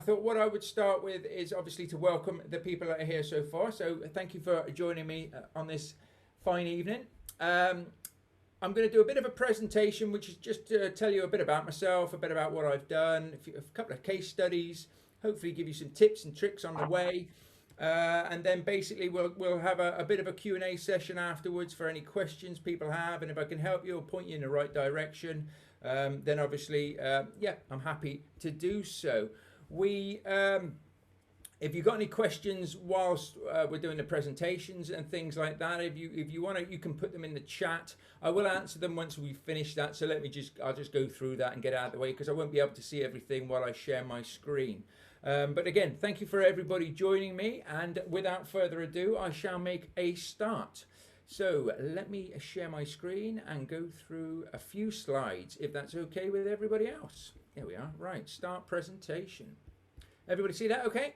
thought what I would start with is obviously to welcome the people that are here so far. So thank you for joining me on this fine evening. Um, I'm going to do a bit of a presentation, which is just to tell you a bit about myself, a bit about what I've done, a couple of case studies, hopefully give you some tips and tricks on the way. And then basically we'll have a bit of a Q&A session afterwards for any questions people have. And if I can help you or point you in the right direction, then obviously, yeah, I'm happy to do so. We if you've got any questions whilst we're doing the presentations and things like that, if you want to, you can put them in the chat. I will answer them once we finish that. So I'll just go through that and get out of the way because I won't be able to see everything while I share my screen. But again, thank you for everybody joining me. And without further ado, I shall make a start. So let me share my screen and go through a few slides, if that's okay with everybody else. Here we are. Right, start presentation. Everybody see that okay?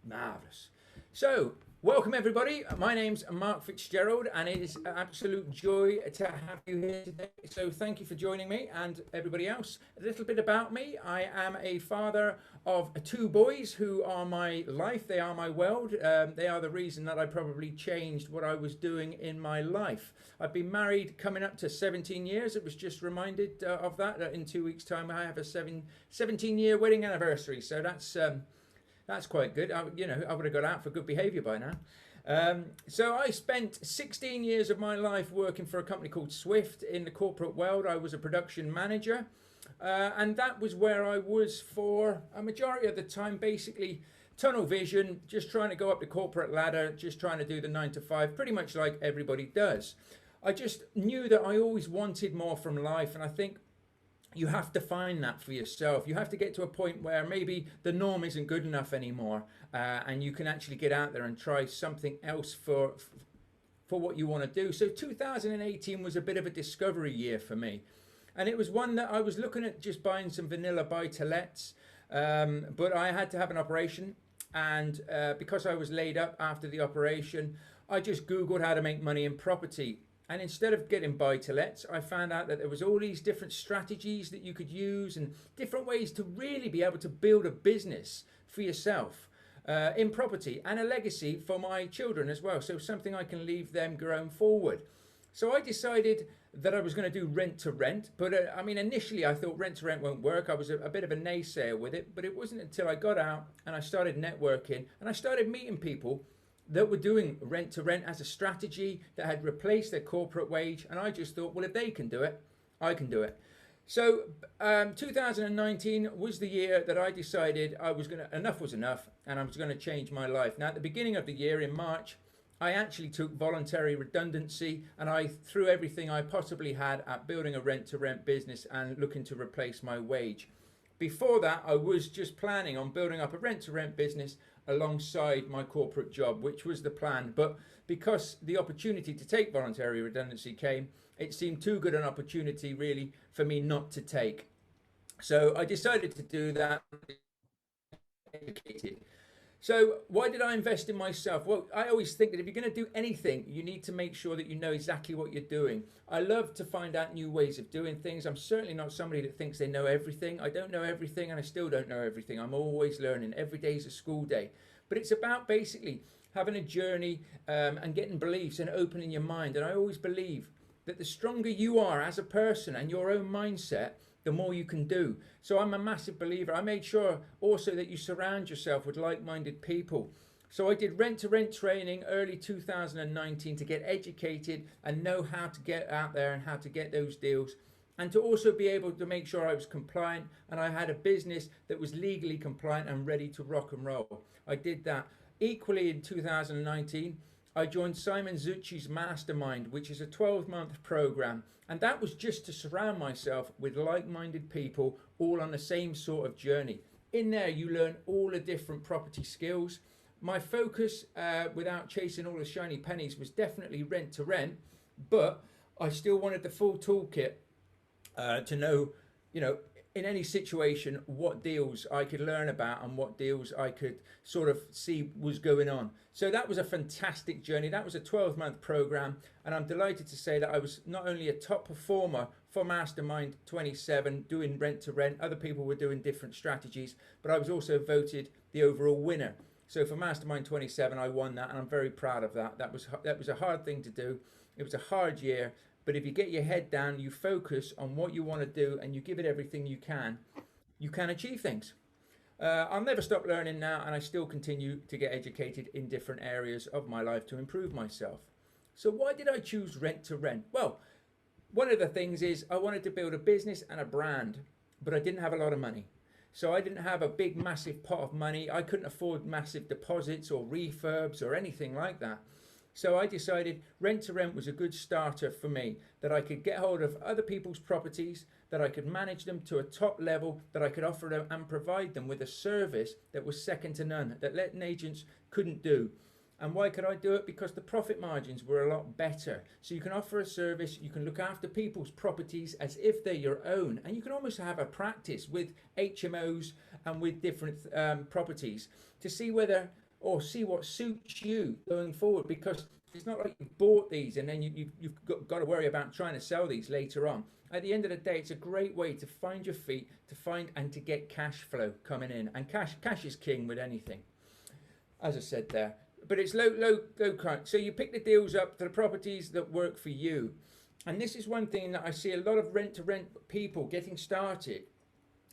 Marvellous. So, welcome everybody. My name's Mark Fitzgerald and it is an absolute joy to have you here today. So thank you for joining me and everybody else. A little bit about me. I am a father of two boys who are my life. They are my world. They are the reason that I probably changed what I was doing in my life. I've been married coming up to 17 years. It was just reminded of that in 2 weeks' time. I have a 17-year wedding anniversary. So that's quite good. I would have got out for good behaviour by now. So I spent 16 years of my life working for a company called Swift in the corporate world. I was a production manager. And that was where I was for a majority of the time, basically tunnel vision, just trying to go up the corporate ladder, just trying to do the 9 to 5, pretty much like everybody does. I just knew that I always wanted more from life. And I think you have to find that for yourself. You have to get to a point where maybe the norm isn't good enough anymore, and you can actually get out there and try something else for what you want to do. So 2018 was a bit of a discovery year for me, and it was one that I was looking at just buying some vanilla buy-to-lets, but I had to have an operation, and because I was laid up after the operation, I just Googled how to make money in property. And instead of getting buy-to-lets, I found out that there was all these different strategies that you could use and different ways to really be able to build a business for yourself in property and a legacy for my children as well. So something I can leave them going forward. So I decided that I was going to do rent to rent. But I mean, initially I thought rent to rent won't work. I was a bit of a naysayer with it. But it wasn't until I got out and I started networking and I started meeting people that were doing rent to rent as a strategy that had replaced their corporate wage. And I just thought, well, if they can do it, I can do it. So 2019 was the year that I decided enough was enough and I was going to change my life. Now, at the beginning of the year in March, I actually took voluntary redundancy and I threw everything I possibly had at building a rent to rent business and looking to replace my wage. Before that, I was just planning on building up a rent to rent business alongside my corporate job, which was the plan. But because the opportunity to take voluntary redundancy came, it seemed too good an opportunity really for me not to take. So I decided to do that. So why did I invest in myself? Well, I always think that if you're going to do anything, you need to make sure that you know exactly what you're doing. I love to find out new ways of doing things. I'm certainly not somebody that thinks they know everything. I don't know everything and I still don't know everything. I'm always learning. Every day is a school day. But it's about basically having a journey and getting beliefs and opening your mind. And I always believe that the stronger you are as a person and your own mindset, the more you can do. So I'm a massive believer. I made sure also that you surround yourself with like-minded people. So I did rent-to-rent training early 2019 to get educated and know how to get out there and how to get those deals, and to also be able to make sure I was compliant and I had a business that was legally compliant and ready to rock and roll. I did that. Equally in 2019, I joined Simon Zucchi's Mastermind, which is a 12-month program. And that was just to surround myself with like-minded people all on the same sort of journey. In there, you learn all the different property skills. My focus, without chasing all the shiny pennies, was definitely rent to rent, but I still wanted the full toolkit to know, in any situation what deals I could learn about and what deals I could sort of see was going on. So that was a fantastic journey. That was a 12-month program, and I'm delighted to say that I was not only a top performer for Mastermind 27 doing rent to rent. Other people were doing different strategies, but I was also voted the overall winner. So for Mastermind 27, I won that, and I'm very proud of that. That was a hard thing to do. It was a hard year, but if you get your head down, you focus on what you want to do, and you give it everything you can achieve things. I'll never stop learning now, and I still continue to get educated in different areas of my life to improve myself. So why did I choose rent to rent? Well, one of the things is I wanted to build a business and a brand, but I didn't have a lot of money. So I didn't have a big, massive pot of money. I couldn't afford massive deposits or refurbs or anything like that. So I decided rent to rent was a good starter for me, that I could get hold of other people's properties, that I could manage them to a top level, that I could offer them and provide them with a service that was second to none, that letting agents couldn't do. And why could I do it? Because the profit margins were a lot better. So you can offer a service, you can look after people's properties as if they're your own, and you can almost have a practice with HMOs and with different properties to see whether or see what suits you going forward, because it's not like you've bought these and then you've got to worry about trying to sell these later on. At the end of the day, it's a great way to find your feet, to find and to get cash flow coming in, and cash is king with anything, as I said there. But it's low current. So you pick the deals up to the properties that work for you. And this is one thing that I see a lot of rent to rent people getting started,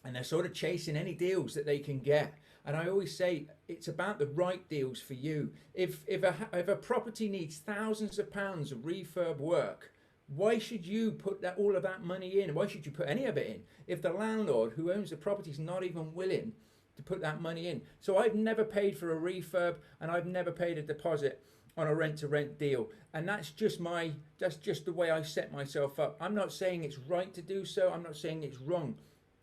and they're sort of chasing any deals that they can get. And I always say it's about the right deals for you. If a property needs thousands of pounds of refurb work, why should you put all of that money in? Why should you put any of it in if the landlord who owns the property is not even willing to put that money in? So I've never paid for a refurb, and I've never paid a deposit on a rent to rent deal. And that's just the way I set myself up. I'm not saying it's right to do so. I'm not saying it's wrong.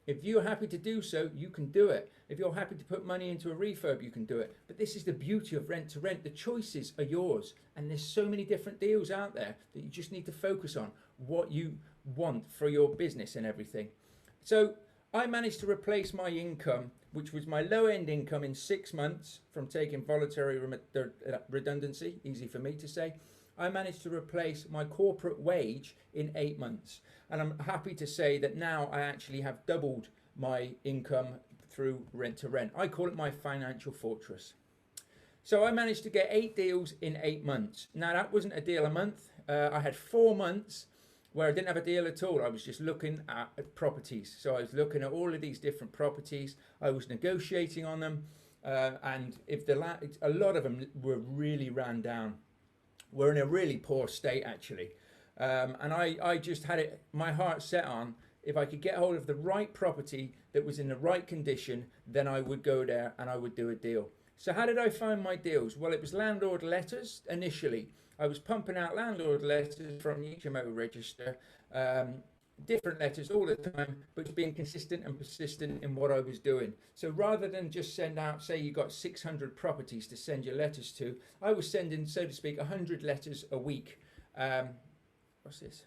If you're happy to do so, you can do it. If you're happy to put money into a refurb, you can do it. But this is the beauty of rent to rent. The choices are yours. And there's so many different deals out there that you just need to focus on what you want for your business and everything. So I managed to replace my income, which was my low end income, in 6 months from taking voluntary redundancy, easy for me to say. I managed to replace my corporate wage in 8 months. And I'm happy to say that now I actually have doubled my income through rent to rent. I call it my financial fortress. So I managed to get 8 deals in 8 months. Now that wasn't a deal a month. I had 4 months where I didn't have a deal at all. I was just looking at properties. So I was looking at all of these different properties. I was negotiating on them. And if a lot of them were really ran down. We're in a really poor state actually. And I just had my heart set on, if I could get hold of the right property that was in the right condition, then I would go there and I would do a deal. So how did I find my deals? Well, it was landlord letters initially. I was pumping out landlord letters from the HMO register, different letters all the time, but being consistent and persistent in what I was doing. So rather than just send out, say you got 600 properties to send your letters to, I was sending, so to speak, 100 letters a week. What's this?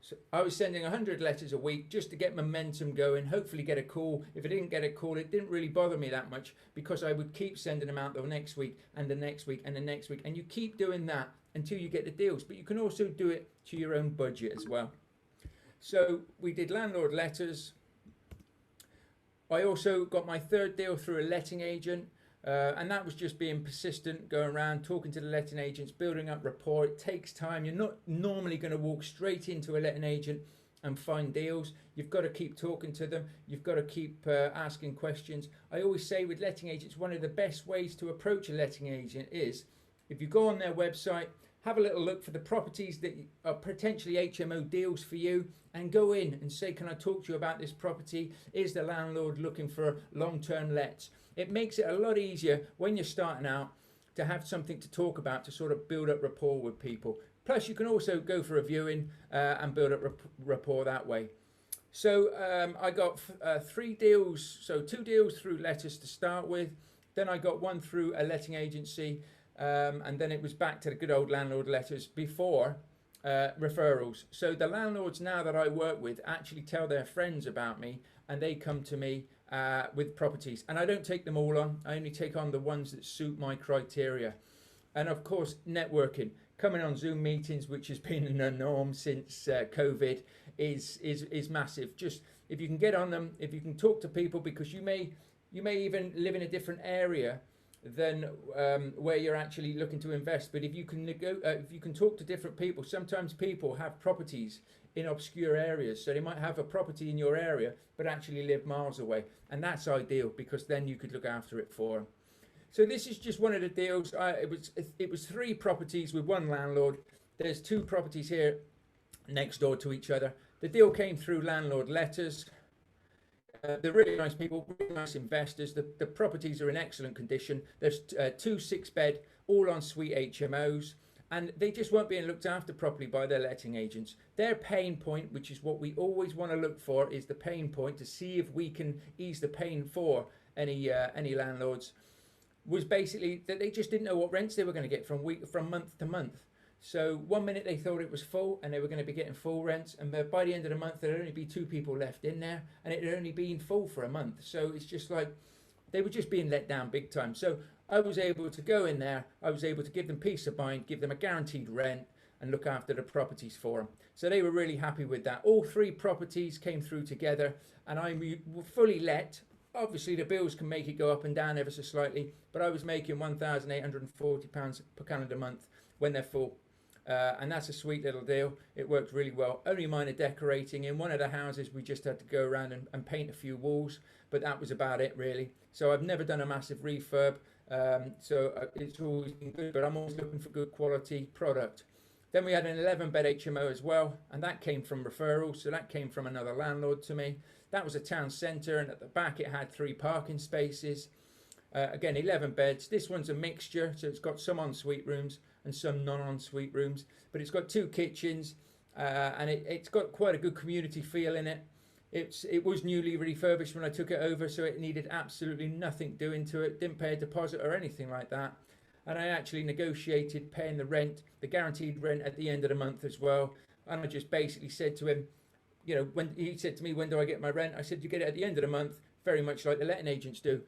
So I was sending 100 letters a week just to get momentum going, hopefully get a call. If I didn't get a call, it didn't really bother me that much, because I would keep sending them out the next week and the next week and the next week. And you keep doing that until you get the deals. But you can also do it to your own budget as well. So we did landlord letters. I also got my 3rd deal through a letting agent. And that was just being persistent, going around, talking to the letting agents, building up rapport. It takes time. You're not normally going to walk straight into a letting agent and find deals. You've got to keep talking to them. You've got to keep asking questions. I always say with letting agents, one of the best ways to approach a letting agent is, if you go on their website, have a little look for the properties that are potentially HMO deals for you, and go in and say, can I talk to you about this property? Is the landlord looking for long-term lets? It makes it a lot easier when you're starting out to have something to talk about, to sort of build up rapport with people. Plus, you can also go for a viewing and build up rapport that way. So I got 3 deals, so 2 deals through letters to start with. Then I got 1 through a letting agency. And then it was back to the good old landlord letters before referrals. So the landlords now that I work with actually tell their friends about me, and they come to me with properties. And I don't take them all on. I only take on the ones that suit my criteria. And of course, networking, coming on Zoom meetings, which has been a norm since COVID, is massive. Just if you can get on them, if you can talk to people, because you may even live in a different area than where you're actually looking to invest. But if you can talk to different people, sometimes people have properties in obscure areas, so they might have a property in your area but actually live miles away, and that's ideal because then you could look after it for them. So this is just one of the deals. It was 3 properties with one landlord. There's 2 properties here next door to each other. The deal came through landlord letters. They're really nice people, really nice investors. The properties are in excellent condition. There's 2 6-bed, all en suite HMOs, and they just weren't being looked after properly by their letting agents. Their pain point, which is what we always want to look for, is the pain point to see if we can ease the pain for any landlords, was basically that they just didn't know what rents they were going to get from month to month. So one minute they thought it was full and they were going to be getting full rents, and by the end of the month there'd only be 2 people left in there, and it had only been full for a month. So it's just like they were just being let down big time. So I was able to go in there, I was able to give them peace of mind, give them a guaranteed rent, and look after the properties for them. So they were really happy with that. All 3 properties came through together, and I fully let. Obviously the bills can make it go up and down ever so slightly, but I was making £1,840 per calendar month when they're full. And that's a sweet little deal. It worked really well. Only minor decorating. In one of the houses we just had to go around and paint a few walls, but that was about it really. So I've never done a massive refurb, so it's always been good, but I'm always looking for good quality product. Then we had an 11-bed HMO as well, and that came from referrals, so that came from another landlord to me. That was a town centre, and at the back it had 3 parking spaces. Again, 11 beds. This one's a mixture, so it's got some ensuite rooms and some non-ensuite rooms, but it's got 2 kitchens, and it's got quite a good community feel in it. It was newly refurbished when I took it over, so it needed absolutely nothing doing to it. Didn't pay a deposit or anything like that. And I actually negotiated paying the rent, the guaranteed rent at the end of the month as well. And I just basically said to him, you know, when he said to me, when do I get my rent? I said, you get it at the end of the month, very much like the letting agents do.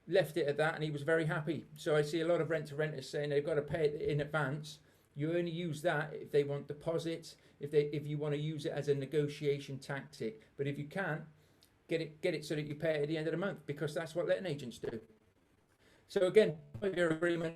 Left it at that, and he was very happy. So I see a lot of rent-to-renters saying they've got to pay it in advance. You only use that if they want deposits, if you want to use it as a negotiation tactic. But if you can't, get it so that you pay it at the end of the month, because that's what letting agents do. So again, your agreement,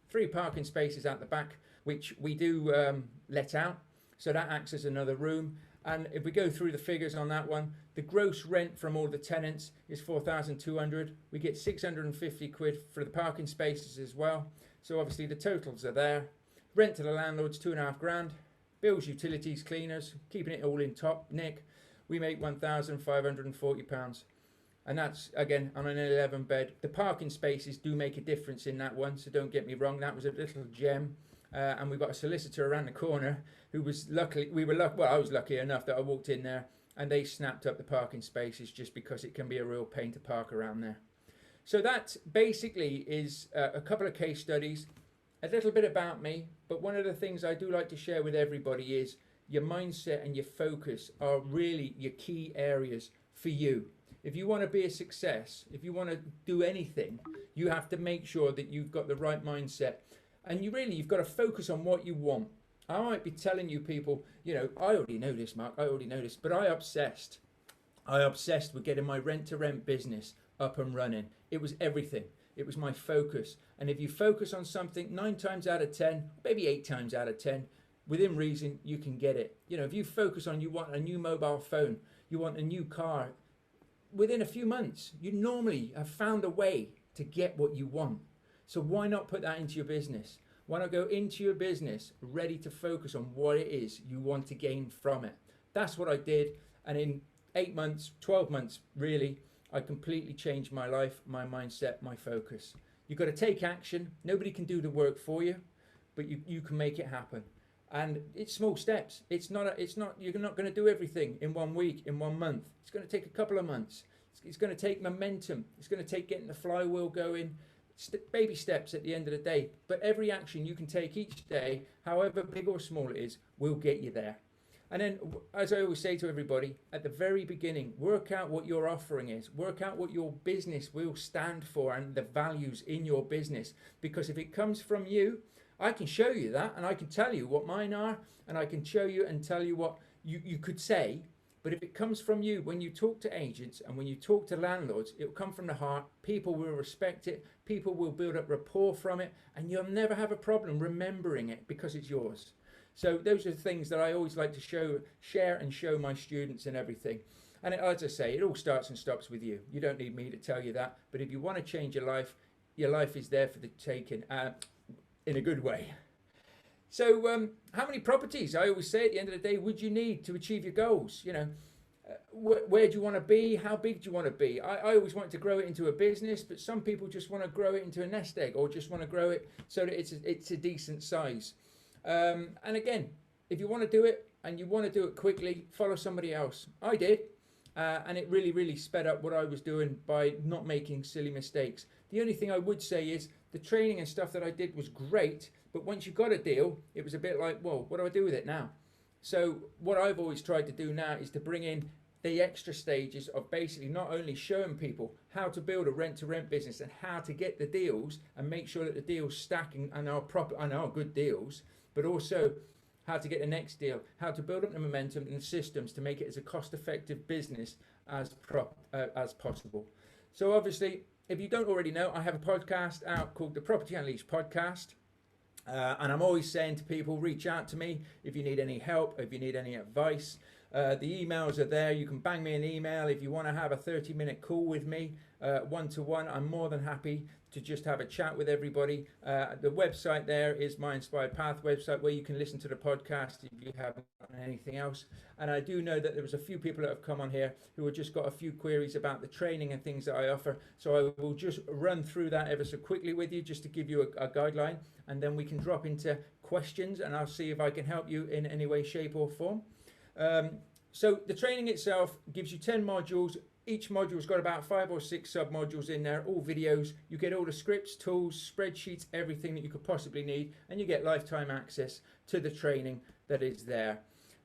3 parking spaces out the back, which we do let out. So that acts as another room. And if we go through the figures on that one, the gross rent from all the tenants is 4,200. We get 650 quid for the parking spaces as well. So obviously the totals are there. Rent to the landlords, 2.5 grand. Bills, utilities, cleaners, keeping it all in top nick. We make £1,540. And that's, again, on an 11-bed. The parking spaces do make a difference in that one, so don't get me wrong. That was a little gem. And we've got a solicitor around the corner who was lucky. Well, I was lucky enough that I walked in there and they snapped up the parking spaces, just because it can be a real pain to park around there. So that basically is a couple of case studies, a little bit about me. But one of the things I do like to share with everybody is your mindset and your focus are really your key areas for you. If you want to be a success, if you want to do anything, you have to make sure that you've got the right mindset. And you've got to focus on what you want. I might be telling you people, you know, I already know this, Mark, I already know this, but I obsessed with getting my rent-to-rent business up and running. It was everything. It was my focus. And if you focus on something 9 times out of 10, maybe 8 times out of 10, within reason, you can get it. You know, if you focus on, you want a new mobile phone, you want a new car, within a few months, you normally have found a way to get what you want. So why not put that into your business? Why not go into your business ready to focus on what it is you want to gain from it? That's what I did. And in 8 months, 12 months, really, I completely changed my life, my mindset, my focus. You've got to take action. Nobody can do the work for you, but you can make it happen. And it's small steps. You're not going to do everything in 1 week, in 1 month. It's going to take a couple of months. It's going to take momentum. It's going to take getting the flywheel going. baby steps at the end of the day. But every action you can take each day, however big or small it is, will get you there. And then, as I always say to everybody, at the very beginning, work out what your offering is. Work out what your business will stand for and the values in your business. Because if it comes from you, I can show you that and I can tell you what mine are, and I can show you and tell you what you could say. But if it comes from you, when you talk to agents and when you talk to landlords, it will come from the heart. People will respect it. People will build up rapport from it, and you'll never have a problem remembering it because it's yours. So those are the things that I always like to share and show my students and everything. And as I say, it all starts and stops with you. You don't need me to tell you that. But if you want to change your life is there for the taking, in a good way. So how many properties, I always say at the end of the day, would you need to achieve your goals? You know, where do you want to be? How big do you want to be? I always want to grow it into a business, but some people just want to grow it into a nest egg, or just want to grow it so that it's a decent size. And again, if you want to do it and you want to do it quickly, follow somebody else. I did, and it really, really sped up what I was doing by not making silly mistakes. The only thing I would say is the training and stuff that I did was great, but once you got a deal, it was a bit like, well, what do I do with it now? So what I've always tried to do now is to bring in the extra stages of basically not only showing people how to build a rent-to-rent business and how to get the deals and make sure that the deals stack and are proper and are good deals, but also how to get the next deal, how to build up the momentum and the systems to make it as a cost-effective business as possible. So obviously, if you don't already know, I have a podcast out called the Property Unleashed Podcast. And I'm always saying to people, reach out to me if you need any help, if you need any advice. The emails are there. You can bang me an email if you want to have a 30-minute call with me, one-to-one. I'm more than happy to just have a chat with everybody. The website there is my Inspired Path website, where you can listen to the podcast if you haven't done anything else. And I do know that there was a few people that have come on here who have just got a few queries about the training and things that I offer. So I will just run through that ever so quickly with you, just to give you a guideline, and then we can drop into questions and I'll see if I can help you in any way, shape or form. So the training itself gives you 10 modules. Each module's got about 5 or 6 sub-modules in there, all videos. You get all the scripts, tools, spreadsheets, everything that you could possibly need, and you get lifetime access to the training that is there.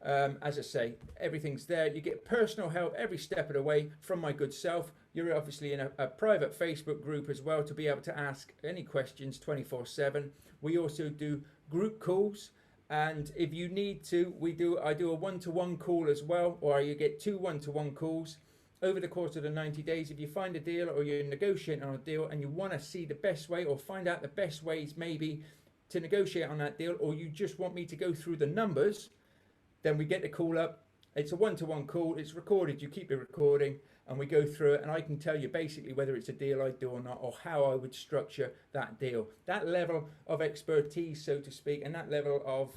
As I say, everything's there. You get personal help every step of the way from my good self. You're obviously in a private Facebook group as well to be able to ask any questions 24/7. We also do group calls. And if you need to, I do a one-to-one call as well, or you get 2 one-to-one calls over the course of the 90 days. If you find a deal or you're negotiating on a deal and you want to see the best way or find out the best ways maybe to negotiate on that deal, or you just want me to go through the numbers, then we get the call up. It's a one-to-one call. It's recorded. You keep the recording and we go through it, and I can tell you basically whether it's a deal I'd do or not, or how I would structure that deal. That level of expertise, so to speak, and that level of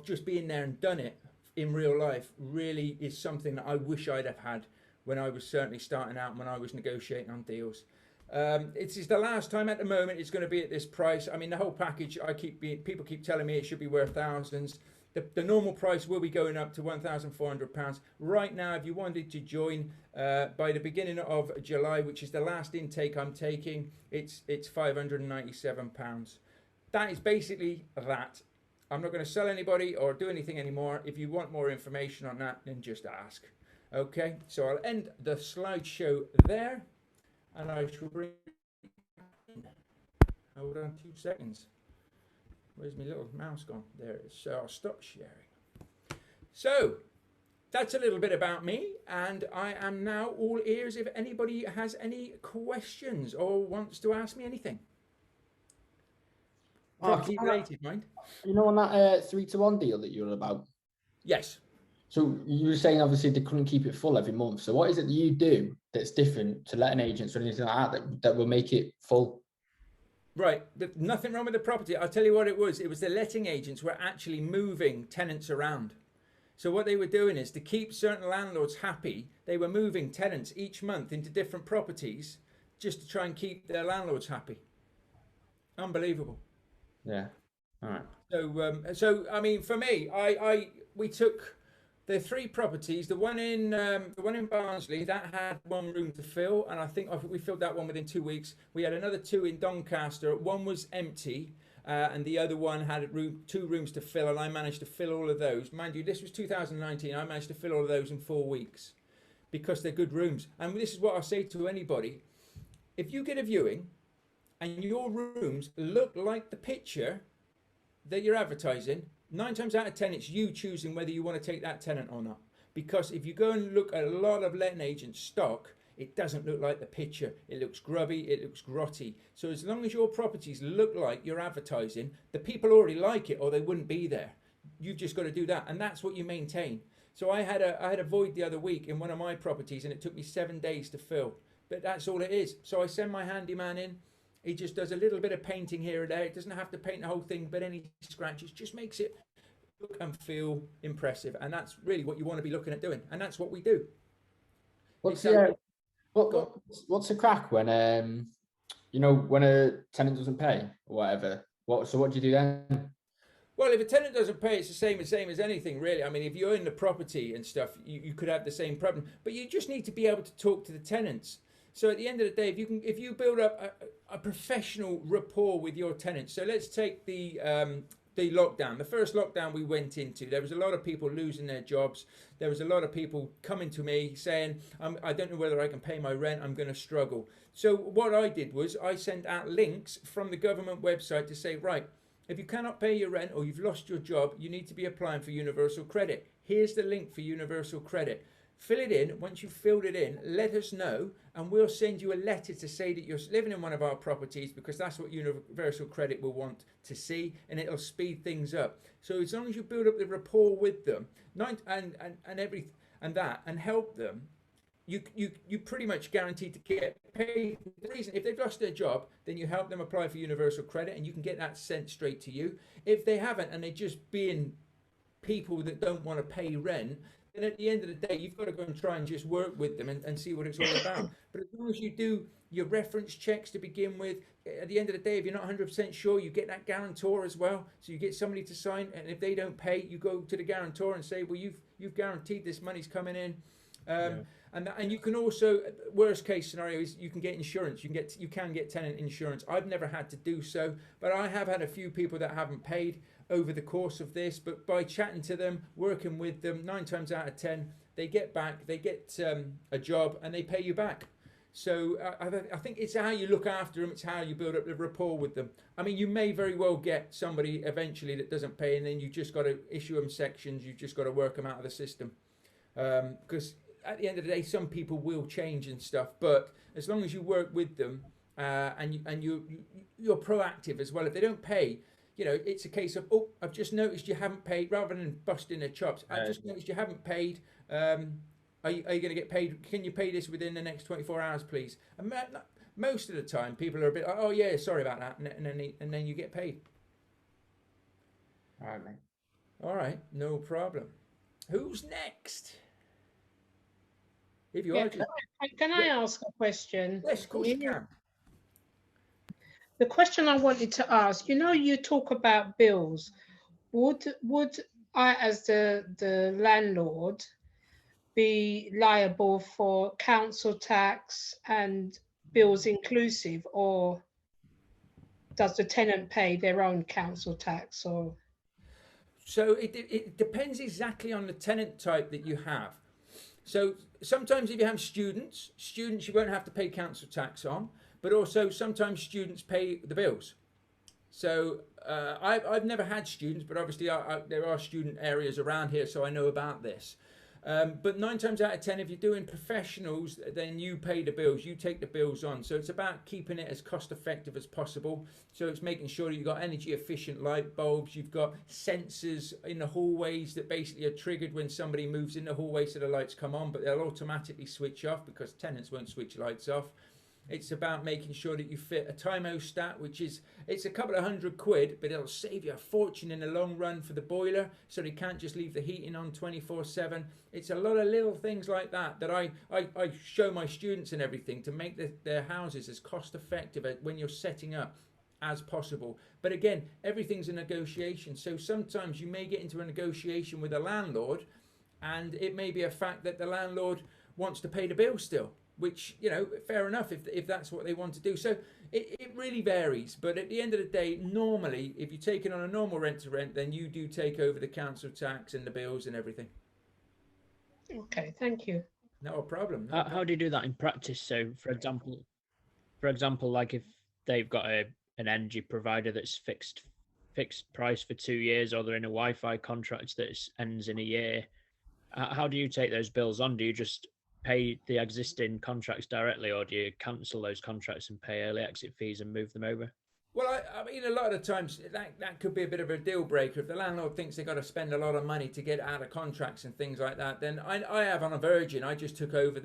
just being there and done it in real life really is something that I wish I'd have had when I was certainly starting out, when I was negotiating on deals. It is the last time at the moment it's going to be at this price. I mean, the whole package, people keep telling me it should be worth thousands. The normal price will be going up to £1,400. Right now, if you wanted to join by the beginning of July, which is the last intake I'm taking, it's £597. That is basically that. I'm not going to sell anybody or do anything anymore. If you want more information on that, then just ask. Okay, so I'll end the slideshow there, and I shall bring in. Hold on 2 seconds. Where's my little mouse gone? There it is. So I'll stop sharing. So that's a little bit about me, and I am now all ears if anybody has any questions or wants to ask me anything. Property related, mind. You know, on that 3-to-1 deal that you were about? Yes. So you were saying obviously they couldn't keep it full every month. So what is it that you do that's different to letting agents or anything like that will make it full? Right, nothing wrong with the property. I'll tell you what it was. It was the letting agents were actually moving tenants around. So what they were doing is to keep certain landlords happy, they were moving tenants each month into different properties just to try and keep their landlords happy. Unbelievable. Yeah. All right. So I mean, for me, we took There are three properties. The one in Barnsley that had one room to fill, and I think we filled that one within 2 weeks. We had another two in Doncaster. One was empty, and the other one had two rooms to fill, and I managed to fill all of those. Mind you, this was 2019. I managed to fill all of those in 4 weeks because they're good rooms. And this is what I say to anybody: if you get a viewing and your rooms look like the picture that you're advertising, 9 times out of 10 it's you choosing whether you want to take that tenant or not. Because if you go and look at a lot of letting agents stock, it doesn't look like the picture. It looks grubby, it looks grotty. So as long as your properties look like you're advertising, the people already like it or they wouldn't be there. You've just got to do that, and that's what you maintain. So I had a void the other week in one of my properties, and it took me 7 days to fill. But that's all it is. So I send my handyman in. He just does a little bit of painting here and there. It doesn't have to paint the whole thing, but any scratches just makes it look and feel impressive. And that's really what you want to be looking at doing. And that's what we do. What's the crack when when a tenant doesn't pay or whatever? What do you do then? Well, if a tenant doesn't pay, it's the same as anything, really. I mean, if you own the property and stuff, you could have the same problem. But you just need to be able to talk to the tenants. So at the end of the day, if you build up a professional rapport with your tenants. So let's take the lockdown. The first lockdown we went into, there was a lot of people losing their jobs. There was a lot of people coming to me saying, I don't know whether I can pay my rent. I'm going to struggle. So what I did was I sent out links from the government website to say, right, if you cannot pay your rent or you've lost your job, you need to be applying for universal credit. Here's the link for universal credit. Fill it in. Once you've filled it in, let us know, and we'll send you a letter to say that you're living in one of our properties, because that's what universal credit will want to see, and it'll speed things up. So as long as you build up the rapport with them, and help them, you pretty much guaranteed to get paid. The reason, if they've lost their job, then you help them apply for universal credit, and you can get that sent straight to you. If they haven't, and they're just being people that don't want to pay rent, then at the end of the day, you've got to go and try and just work with them and see what it's all about. But as long as you do your reference checks to begin with, at the end of the day, if you're not 100% sure, you get that guarantor as well. So you get somebody to sign, and if they don't pay, you go to the guarantor and say, well, you've guaranteed this money's coming in. And you can also, worst case scenario is you can get insurance. You can get tenant insurance. I've never had to do so, but I have had a few people that haven't paid over the course of this. But by chatting to them, working with them, 9 times out of 10, they get back. They get a job and they pay you back. So I think it's how you look after them. It's how you build up the rapport with them. I mean, you may very well get somebody eventually that doesn't pay, and then you just got to issue them sections. You've just got to work them out of the system, because at the end of the day, some people will change and stuff, but as long as you work with them and you're proactive as well. If they don't pay, it's a case of, oh, I've just noticed you haven't paid, rather than busting their chops. I've just noticed you haven't paid. Are you going to get paid? Can you pay this within the next 24 hours, please? And most of the time, people are a bit like, oh yeah, sorry about that, and then you get paid. All right, mate. All right, no problem. Who's next? If you are, can I ask a question? Yes, of course you can. The question I wanted to ask, you talk about bills. Would I, as the landlord, be liable for council tax and bills inclusive, or does the tenant pay their own council tax? Or so it depends exactly on the tenant type that you have. So sometimes if you have students you won't have to pay council tax on, but also sometimes students pay the bills. So I've never had students, but obviously there are student areas around here, so I know about this. But 9 times out of 10, if you're doing professionals, then you pay the bills, you take the bills on. So it's about keeping it as cost effective as possible. So it's making sure that you've got energy efficient light bulbs, you've got sensors in the hallways that basically are triggered when somebody moves in the hallway, so the lights come on, but they'll automatically switch off because tenants won't switch lights off. It's about making sure that you fit a thermostat, it's a couple of £100, but it'll save you a fortune in the long run for the boiler, so they can't just leave the heating on 24/7. It's a lot of little things like that I show my students and everything to make their houses as cost effective when you're setting up as possible. But again, everything's a negotiation. So sometimes you may get into a negotiation with a landlord, and it may be a fact that the landlord wants to pay the bill still, which, you know, fair enough if that's what they want to do. So it really varies, but at the end of the day, normally if you're taking on a normal rent to rent, then you do take over the council tax and the bills and everything. Okay, thank you. No problem. How do you do that in practice? So for example, like if they've got an energy provider that's fixed price for 2 years, or they're in a Wi-Fi contract that ends in a year, how do you take those bills on? Do you just pay the existing contracts directly, or do you cancel those contracts and pay early exit fees and move them over? Well, I mean, a lot of the times that could be a bit of a deal breaker. If the landlord thinks they've got to spend a lot of money to get out of contracts and things like that, then I have on a Virgin. I just took over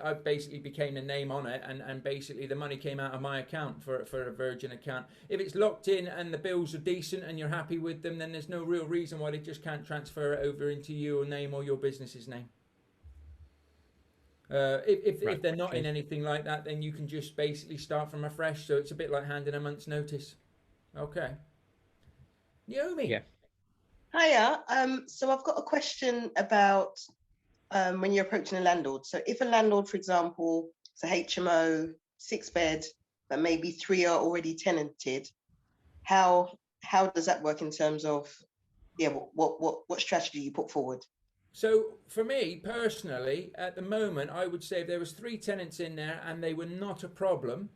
I basically became the name on it, and basically the money came out of my account for a Virgin account. If it's locked in and the bills are decent and you're happy with them, then there's no real reason why they just can't transfer it over into your name or your business's name. If they're not in anything like that, then you can just basically start from afresh. So it's a bit like handing a month's notice. Okay. Naomi. Yeah. Hiya. So I've got a question about when you're approaching a landlord. So if a landlord, for example, it's a HMO, 6-bed, but maybe 3 are already tenanted, how does that work in terms of, what strategy you put forward? So for me personally, at the moment, I would say if there was 3 tenants in there and they were not a problem,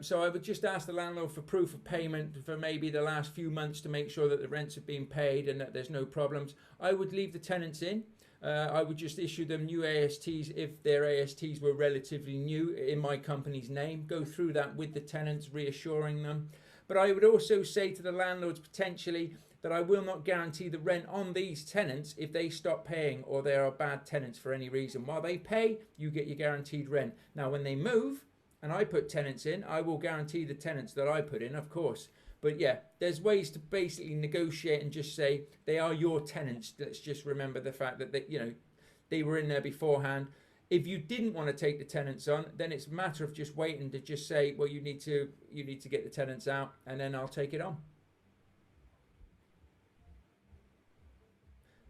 so I would just ask the landlord for proof of payment for maybe the last few months to make sure that the rents have been paid and that there's no problems. I would leave the tenants in. I would just issue them new ASTs if their ASTs were relatively new in my company's name. Go through that with the tenants, reassuring them. But I would also say to the landlords potentially that I will not guarantee the rent on these tenants if they stop paying or they are bad tenants for any reason. While they pay, you get your guaranteed rent. Now, when they move and I put tenants in, I will guarantee the tenants that I put in, of course. But yeah, there's ways to basically negotiate and just say they are your tenants. Let's just remember the fact that they were in there beforehand. If you didn't want to take the tenants on, then it's a matter of just waiting to just say, well, you need to get the tenants out, and then I'll take it on.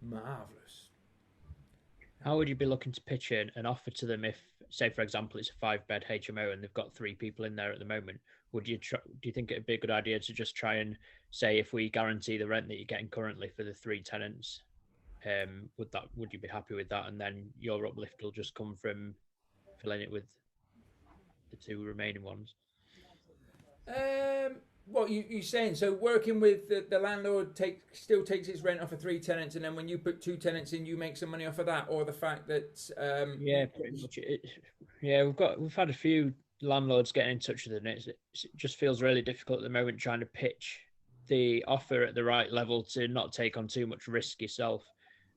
Marvelous. How would you be looking to pitch in an offer to them if, say, for example, it's a 5-bed HMO and they've got 3 people in there at the moment? Do you think it'd be a good idea to just try and say, if we guarantee the rent that you're getting currently for the 3 tenants, would you be happy with that? And then your uplift will just come from filling it with the 2 remaining ones. What you saying? So working with the landlord still takes his rent off of 3 tenants, and then when you put 2 tenants in, you make some money off of that, or the fact that yeah, pretty much. We've had a few landlords getting in touch with it. It just feels really difficult at the moment trying to pitch the offer at the right level to not take on too much risk yourself,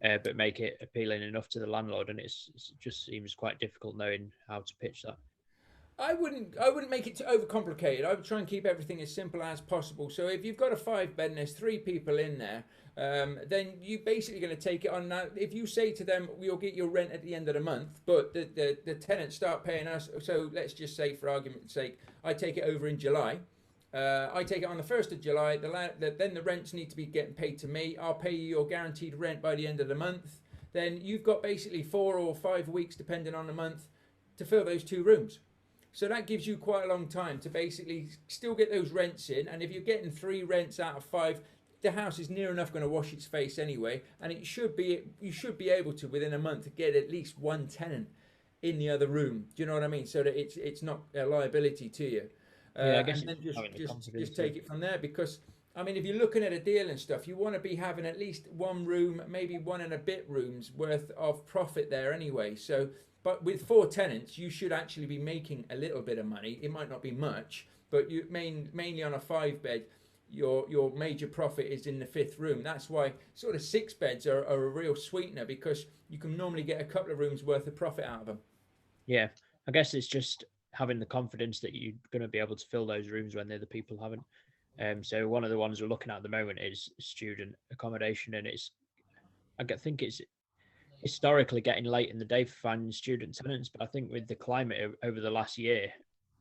but make it appealing enough to the landlord, and it just seems quite difficult knowing how to pitch that. I wouldn't make it too overcomplicated. I would try and keep everything as simple as possible. So if you've got a 5-bed and there's 3 people in there, then you're basically going to take it on. Now, if you say to them, we'll get your rent at the end of the month, but the tenants start paying us, so let's just say for argument's sake, I take it over in July. I take it on the 1st of July, then the rents need to be getting paid to me. I'll pay you your guaranteed rent by the end of the month. Then you've got basically 4 or 5 weeks, depending on the month, to fill those 2 rooms. So that gives you quite a long time to basically still get those rents in. And if you're getting 3 rents out of 5, the house is near enough going to wash its face anyway. And you should be able to, within a month, get at least 1 tenant in the other room. Do you know what I mean? So that it's not a liability to you. Yeah, I guess. And then just take it from there, because I mean, if you're looking at a deal and stuff, you want to be having at least 1 room, maybe 1 and a bit rooms worth of profit there anyway. So. But with 4 tenants, you should actually be making a little bit of money. It might not be much, but you mainly on a 5-bed, your major profit is in the 5th room. That's why sort of 6 beds are a real sweetener, because you can normally get a couple of rooms worth of profit out of them. Yeah, I guess it's just having the confidence that you're going to be able to fill those rooms when the other people haven't. So one of the ones we're looking at the moment is student accommodation, and I think it's historically getting late in the day for finding student tenants, but I think with the climate over the last year,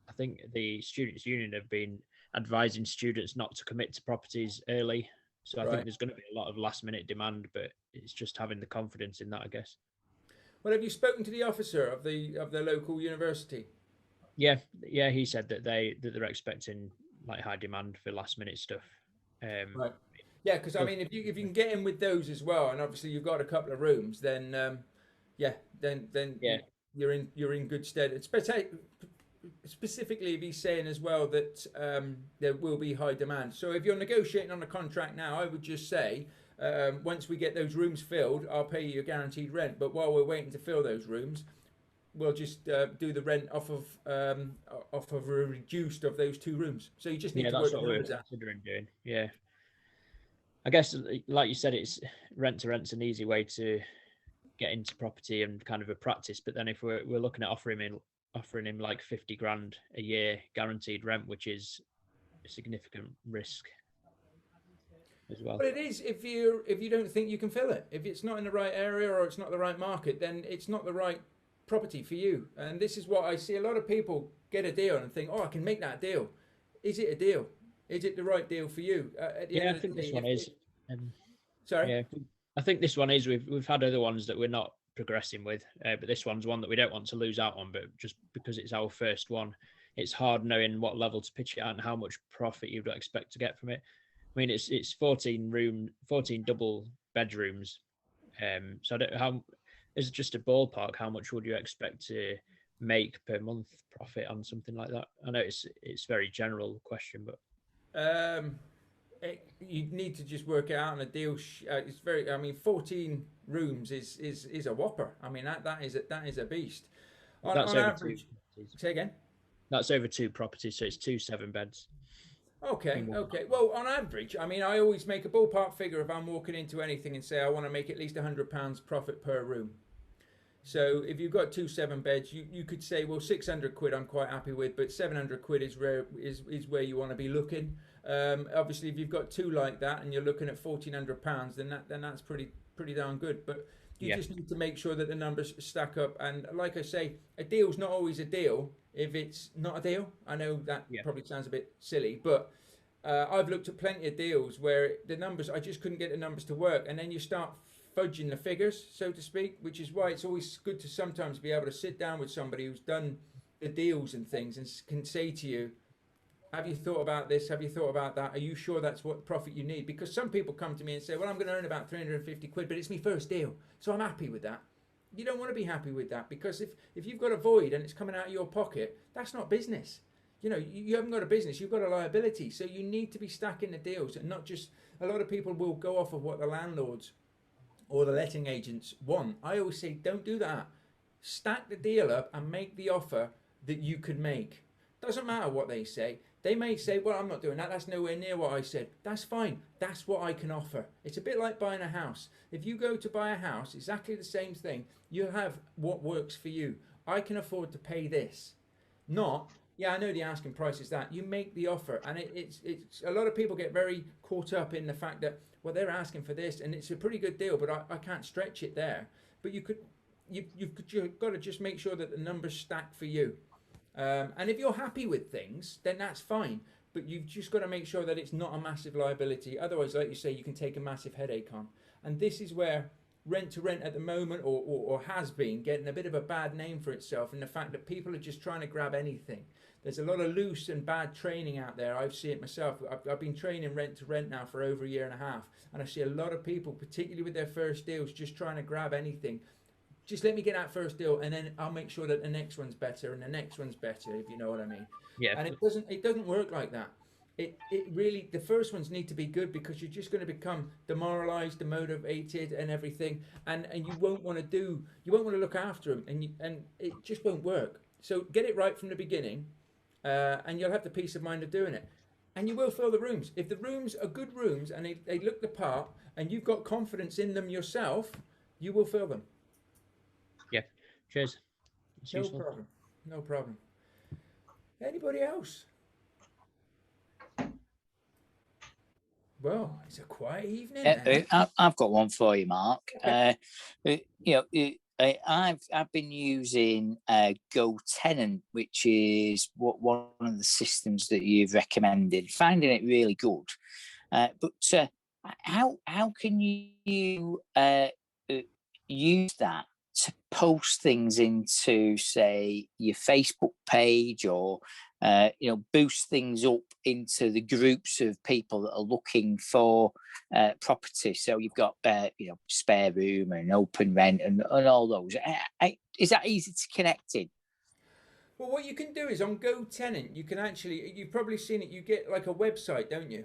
I think the Students' Union have been advising students not to commit to properties early So I think there's going to be a lot of last minute demand, but it's just having the confidence in that, I guess. Well, have you spoken to the officer of the local university? Yeah, he said that they're expecting like high demand for last minute stuff. Right. Yeah, because I mean, if you can get in with those as well, and obviously you've got a couple of rooms, then then you're in good stead. Specifically, if he's saying as well that there will be high demand. So if you're negotiating on a contract now, I would just say once we get those rooms filled, I'll pay you your guaranteed rent. But while we're waiting to fill those rooms, we'll just do the rent off of a reduced of those 2 rooms. So you just need to work the numbers out. Considering doing. Yeah, I guess like you said, it's rent to rent's an easy way to get into property and kind of a practice. But then if we're looking at offering him like 50 grand a year guaranteed rent, which is a significant risk as well. But it is if you don't think you can fill it. If it's not in the right area or it's not the right market, then it's not the right property for you. And this is what I see. A lot of people get a deal and think, oh, I can make that deal. Is it a deal? Is it the right deal for you? I think this one is. Sorry? Yeah, I think this one is. We've had other ones that we're not progressing with, but this one's one that we don't want to lose out on. But just because it's our first one, it's hard knowing what level to pitch it at and how much profit you'd expect to get from it. I mean, it's 14 double bedrooms. So I don't how is just a ballpark. How much would you expect to make per month profit on something like that? I know it's very general question, but you need to just work it out on a deal. It's very. I mean, 14 rooms is a whopper. I mean that is a beast. On average, say again. That's over 2 properties, so it's 2 7-beds. Okay. Well, on average, I mean, I always make a ballpark figure if I'm walking into anything and say I want to make at least £100 profit per room. So if you've got 2 7-beds, you could say, well, 600 quid I'm quite happy with, but 700 quid is where you want to be looking. Obviously, if you've got 2 like that and you're looking at £1,400, then that's pretty darn good. But you just need to make sure that the numbers stack up. And like I say, a deal's not always a deal if it's not a deal. I know that probably sounds a bit silly, but I've looked at plenty of deals where the numbers, I just couldn't get the numbers to work. And then you start fudging the figures, so to speak, which is why it's always good to sometimes be able to sit down with somebody who's done the deals and things and can say to you, have you thought about this? Have you thought about that? Are you sure that's what profit you need? Because some people come to me and say, well, I'm going to earn about 350 quid, but it's my first deal, so I'm happy with that. You don't want to be happy with that, because if you've got a void and it's coming out of your pocket, that's not business. You know, you haven't got a business, you've got a liability. So you need to be stacking the deals, and not just, a lot of people will go off of what the landlords or the letting agents want. I always say, don't do that. Stack the deal up and make the offer that you could make. Doesn't matter what they say. They may say, well, I'm not doing that. That's nowhere near what I said. That's fine. That's what I can offer. It's a bit like buying a house. If you go to buy a house, exactly the same thing. You have what works for you. I can afford to pay this. Not, yeah, I know the asking price is that. You make the offer. And it's a lot of people get very caught up in the fact that, well, they're asking for this and it's a pretty good deal, but I can't stretch it there. But you've got to just make sure that the numbers stack for you. And if you're happy with things, then that's fine. But you've just got to make sure that it's not a massive liability. Otherwise, like you say, you can take a massive headache on. And this is where rent to rent at the moment, or has been, getting a bit of a bad name for itself, in the fact that people are just trying to grab anything. There's a lot of loose and bad training out there. I see it myself. I've been training rent to rent now for over a year and a half. And I see a lot of people, particularly with their first deals, just trying to grab anything. Just let me get that first deal, and then I'll make sure that the next one's better, and the next one's better, if you know what I mean. Yeah. And it doesn't work like that. It really, the first ones need to be good, because you're just going to become demoralized, demotivated, and everything, and you won't want to look after them, and it just won't work. So get it right from the beginning, and you'll have the peace of mind of doing it, and you will fill the rooms. If the rooms are good rooms and they look the part, and you've got confidence in them yourself, you will fill them. Yeah. Cheers. No problem. Anybody else? Well, it's a quiet evening. I've got one for you, Mark. Okay. I've been using Go Tenant, which is one of the systems that you've recommended. Finding it really good, but how can you use that to post things into, say, your Facebook page, or boost things up into the groups of people that are looking for property? So you've got spare room and open rent and all those. Is that easy to connect in? Well, what you can do is on GoTenant, you can actually, you've probably seen it, you get like a website, don't you?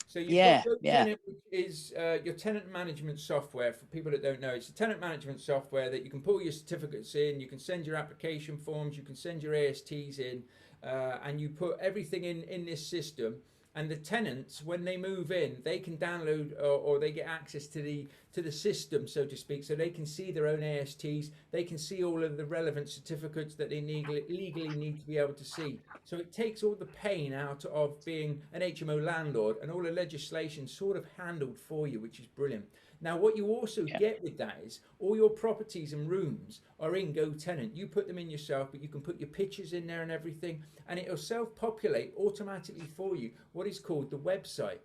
So you've got GoTenant, which is your tenant management software. For people that don't know, it's a tenant management software that you can pull your certificates in, you can send your application forms, you can send your ASTs in, and you put everything in this system. And the tenants, when they move in, they can download or they get access to the system, so to speak, so they can see their own ASTs, they can see all of the relevant certificates that they legally need to be able to see. So it takes all the pain out of being an HMO landlord, and all the legislation sort of handled for you, which is brilliant. Now, what you also get with that is all your properties and rooms are in GoTenant. You put them in yourself, but you can put your pictures in there and everything, and it'll self-populate automatically for you what is called the website.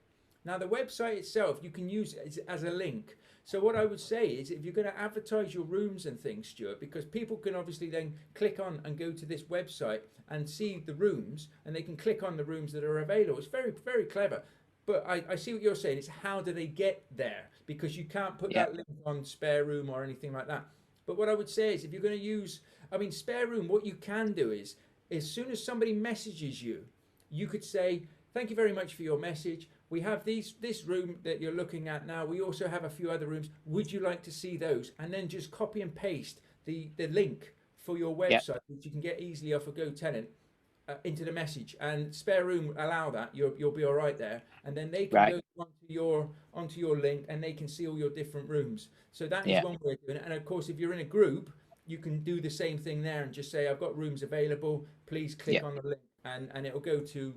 Now, the website itself, you can use it as a link. So what I would say is, if you're going to advertise your rooms and things, Stuart, because people can obviously then click on and go to this website and see the rooms, and they can click on the rooms that are available. It's very, very clever. But I see what you're saying. It's how do they get there? Because you can't put that link on spare room or anything like that. But what I would say is, if you're going to use, spare room, what you can do is, as soon as somebody messages you, you could say, thank you very much for your message. We have this room that you're looking at now. We also have a few other rooms. Would you like to see those? And then just copy and paste the link for your website, which you can get easily off of GoTenant, into the message, and spare room allow that. You'll be all right there, and then they can go onto your link, and they can see all your different rooms. So that is one way of doing it. And of course, if you're in a group, you can do the same thing there and just say, I've got rooms available, please click on the link, and it'll go to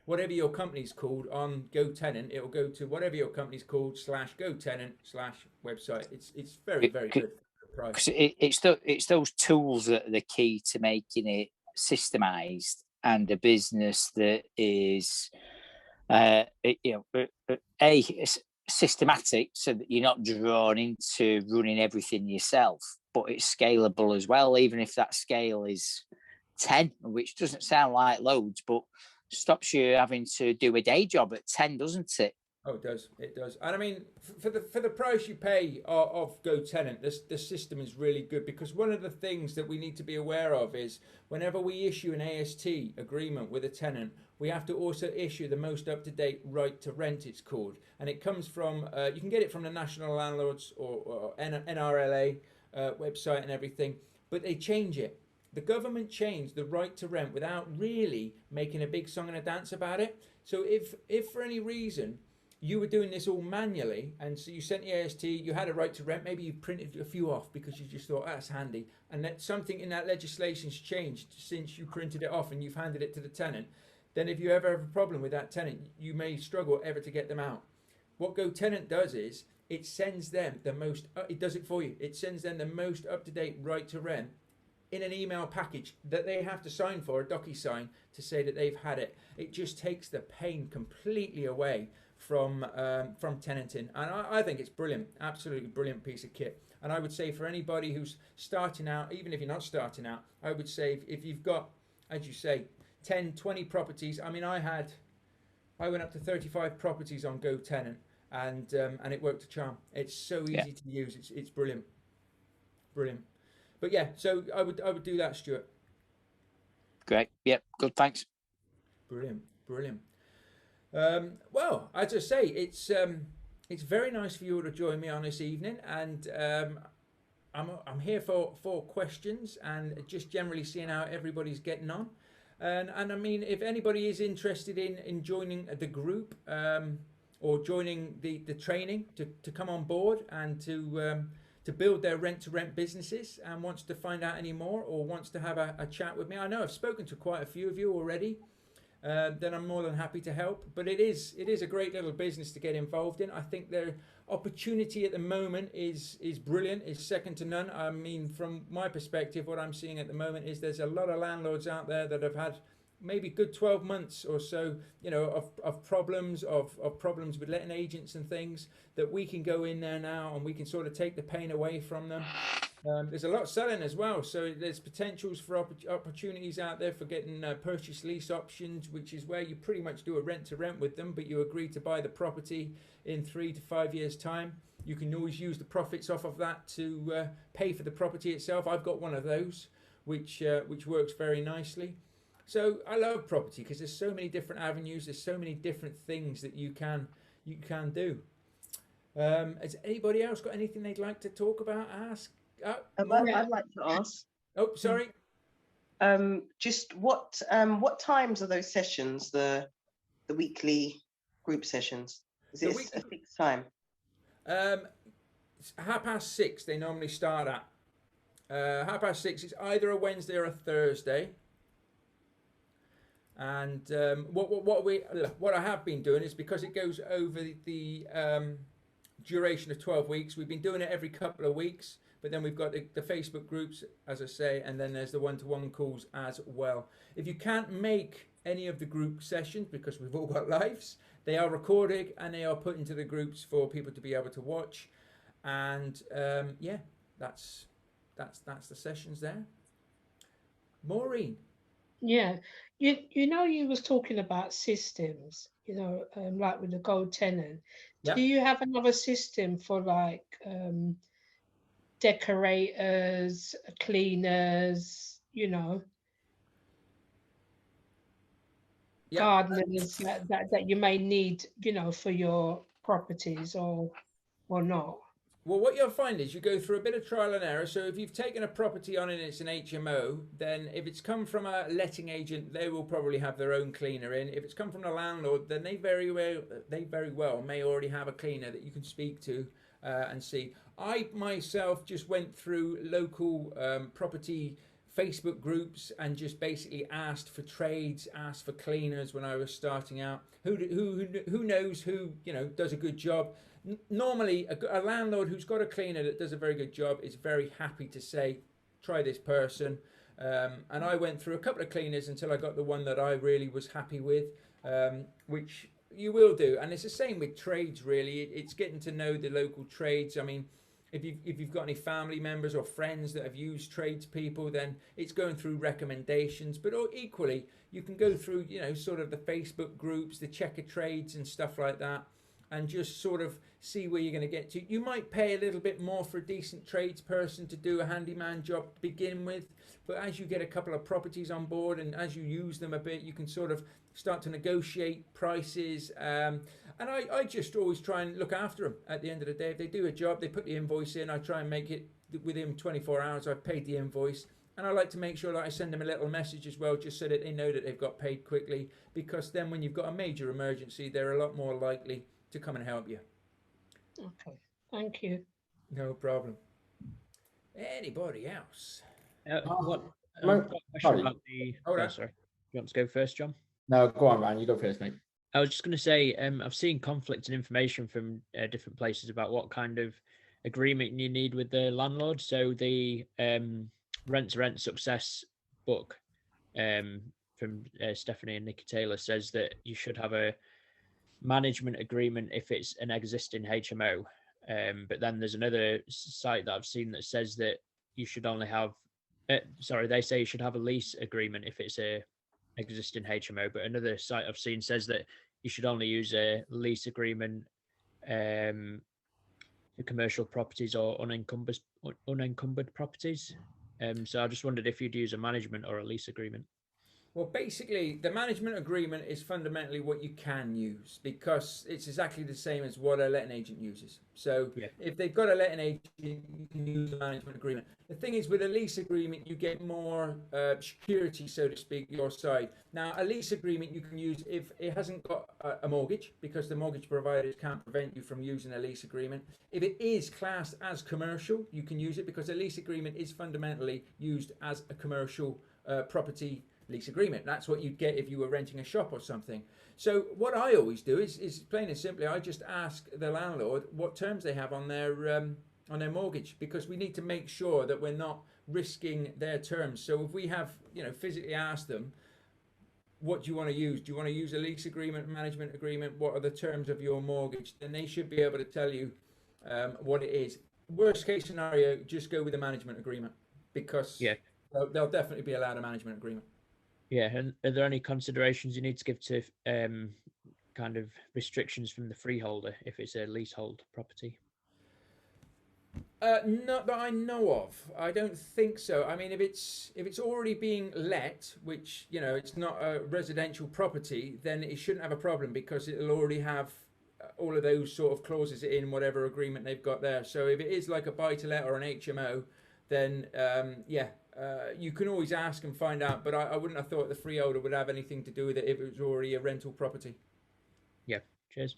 whatever your company's called on GoTenant. It'll go to whatever your company's called /GoTenant/website. It's very, very good price. It's those tools that are the key to making it systemized and a business that is systematic, so that you're not drawn into running everything yourself, but it's scalable as well, even if that scale is 10, which doesn't sound like loads, but stops you having to do a day job at 10, doesn't it? Oh, it does. It does. And for the price you pay of GoTenant, the system is really good, because one of the things that we need to be aware of is, whenever we issue an AST agreement with a tenant, we have to also issue the most up-to-date right to rent, it's called. And it comes from, you can get it from the National Landlords or NRLA website and everything, but they change it. The government changed the right to rent without really making a big song and a dance about it. So if for any reason you were doing this all manually, and so you sent the AST, you had a right to rent, maybe you printed a few off because you just thought, that's handy, and that something in that legislation's changed since you printed it off and you've handed it to the tenant, then if you ever have a problem with that tenant, you may struggle ever to get them out. What GoTenant does is, it sends them it does it for you. It sends them the most up-to-date right to rent in an email package that they have to sign for, a DocuSign, to say that they've had it. It just takes the pain completely away from tenanting, and I think it's brilliant, absolutely brilliant piece of kit. And I would say, for anybody who's starting out, even if you're not starting out, I would say, if you've got, as you say, 10, 20 properties. I went up to 35 properties on GoTenant, and it worked a charm. It's so easy to use. It's brilliant. But yeah, so I would do that, Stuart. Great. Yep. Good. Thanks. Brilliant. Well, as I say, it's very nice for you all to join me on this evening, and I'm here for questions and just generally seeing how everybody's getting on. And if anybody is interested in joining the group or joining the training to come on board and to build their rent-to-rent businesses, and wants to find out any more or wants to have a chat with me, I know I've spoken to quite a few of you already. Then I'm more than happy to help. But it is a great little business to get involved in. I think their opportunity at the moment is brilliant, is second to none. From my perspective, what I'm seeing at the moment is there's a lot of landlords out there that have had maybe good 12 months or so, you know, of problems with letting agents and things, that we can go in there now and we can sort of take the pain away from them. There's a lot selling as well, so there's potentials for opportunities out there for getting purchase lease options, which is where you pretty much do a rent to rent with them, but you agree to buy the property in 3 to 5 years time. You can always use the profits off of that to pay for the property itself. I've got one of those, which works very nicely. So I love property because there's so many different avenues, there's so many different things that you can do. Has anybody else got anything they'd like to talk about, ask? I'd like to ask. Oh, sorry. Just what times are those sessions? The weekly group sessions. Is it a fixed time? 6:30 they normally start at. 6:30. It's either a Wednesday or a Thursday. And what I have been doing is, because it goes over the duration of 12 weeks, we've been doing it every couple of weeks. But then we've got the Facebook groups, as I say, and then there's the one-to-one calls as well. If you can't make any of the group sessions, because we've all got lives, they are recorded and they are put into the groups for people to be able to watch. And yeah, that's the sessions there. Maureen. Yeah, you know, you was talking about systems, you know, like with the gold tenant. Yeah. Do you have another system for like decorators, cleaners, you know, gardeners that you may need, you know, for your properties or not? Well, what you'll find is you go through a bit of trial and error. So if you've taken a property on and it's an HMO, then if it's come from a letting agent, they will probably have their own cleaner in. If it's come from a landlord, then they very well may already have a cleaner that you can speak to and see. I myself just went through local property Facebook groups and just basically asked for trades, asked for cleaners when I was starting out. Who knows who, you know, does a good job. Normally, a landlord who's got a cleaner that does a very good job is very happy to say, try this person. And I went through a couple of cleaners until I got the one that I really was happy with, which you will do. And it's the same with trades, really. It's getting to know the local trades. I mean, if you've got any family members or friends that have used tradespeople, then it's going through recommendations. But equally, you can go through, you know, sort of the Facebook groups, the checker trades and stuff like that, and just sort of see where you're going to get to. You might pay a little bit more for a decent tradesperson to do a handyman job to begin with, but as you get a couple of properties on board and as you use them a bit, you can sort of start to negotiate prices. And I just always try and look after them at the end of the day. If they do a job, they put the invoice in, I try and make it within 24 hours, I've paid the invoice. And I like to make sure that I send them a little message as well, just so that they know that they've got paid quickly, because then when you've got a major emergency, they're a lot more likely to come and help you. Okay, thank you. No problem. Anybody else? What? Sorry. About the, sorry. You want to go first, John? No, go on, Ryan. You go first, mate. I was just going to say, I've seen conflicting information from different places about what kind of agreement you need with the landlord. So the Rent to Rent Success book from Stephanie and Nikki Taylor says that you should have a management agreement if it's an existing HMO. But then there's another site that I've seen that says that you should only have, they say you should have a lease agreement if it's a existing HMO. But another site I've seen says that you should only use a lease agreement for commercial properties or unencumbered properties. So I just wondered if you'd use a management or a lease agreement. Well, basically, the management agreement is fundamentally what you can use, because it's exactly the same as what a letting agent uses. So if they've got a letting agent, you can use a management agreement. The thing is, with a lease agreement, you get more security, so to speak, your side. Now, a lease agreement you can use if it hasn't got a mortgage, because the mortgage providers can't prevent you from using a lease agreement. If it is classed as commercial, you can use it, because a lease agreement is fundamentally used as a commercial property lease agreement. That's what you'd get if you were renting a shop or something. So what I always do is plain and simply, I just ask the landlord what terms they have on their mortgage, because we need to make sure that we're not risking their terms. So if we have, physically asked them, what do you want to use? Do you want to use a lease agreement, management agreement? What are the terms of your mortgage? Then they should be able to tell you what it is. Worst case scenario, just go with the management agreement, because they'll definitely be allowed a management agreement. Yeah, and are there any considerations you need to give to kind of restrictions from the freeholder if it's a leasehold property? Not that I know of. I don't think so. I mean, if it's already being let, which, you know, it's not a residential property, then it shouldn't have a problem, because it'll already have all of those sort of clauses in whatever agreement they've got there. So if it is like a buy-to-let or an HMO, then you can always ask and find out. But I wouldn't have thought the freeholder would have anything to do with it if it was already a rental property. Yeah. Cheers.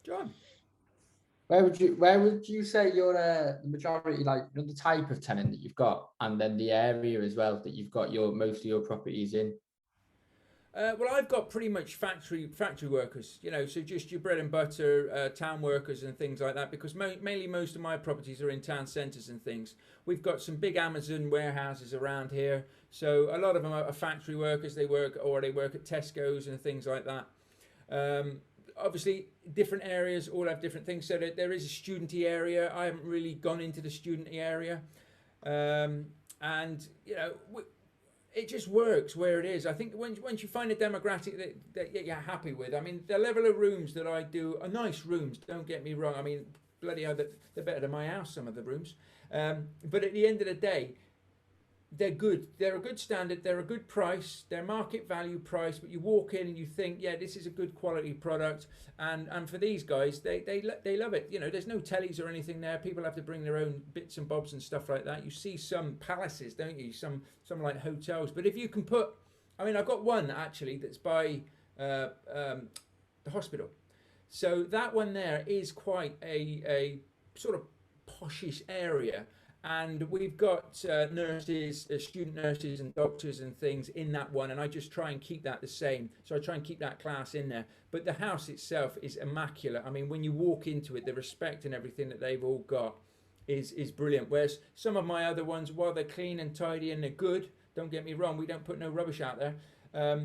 John. Where would you say you're the majority, like, you know, the type of tenant that you've got, and then the area as well that you've got most of your properties in? Well, I've got pretty much factory workers, you know, so just your bread and butter town workers and things like that, because mainly most of my properties are in town centres and things. We've got some big Amazon warehouses around here, so a lot of them are factory workers. They work at Tesco's and things like that. Obviously, different areas all have different things. So there is a studenty area. I haven't really gone into the studenty area, and you know, it just works where it is. I think once you find a demographic that you're happy with. I mean, the level of rooms that I do are nice rooms. Don't get me wrong. I mean, bloody hell, they're better than my house, some of the rooms. But at the end of the day, they're good. They're a good standard. They're a good price. They're market value price. But you walk in and you think, yeah, this is a good quality product. And for these guys, they love it. You know, there's no tellies or anything there. People have to bring their own bits and bobs and stuff like that. You see some palaces, don't you? Some like hotels. But if you can put, I mean, I've got one actually that's by the hospital. So that one there is quite a sort of poshish area. And we've got nurses, student nurses and doctors and things in that one. And I just try and keep that the same. So I try and keep that class in there. But the house itself is immaculate. I mean, when you walk into it, the respect and everything that they've all got is brilliant. Whereas some of my other ones, while they're clean and tidy and they're good, don't get me wrong, we don't put no rubbish out there.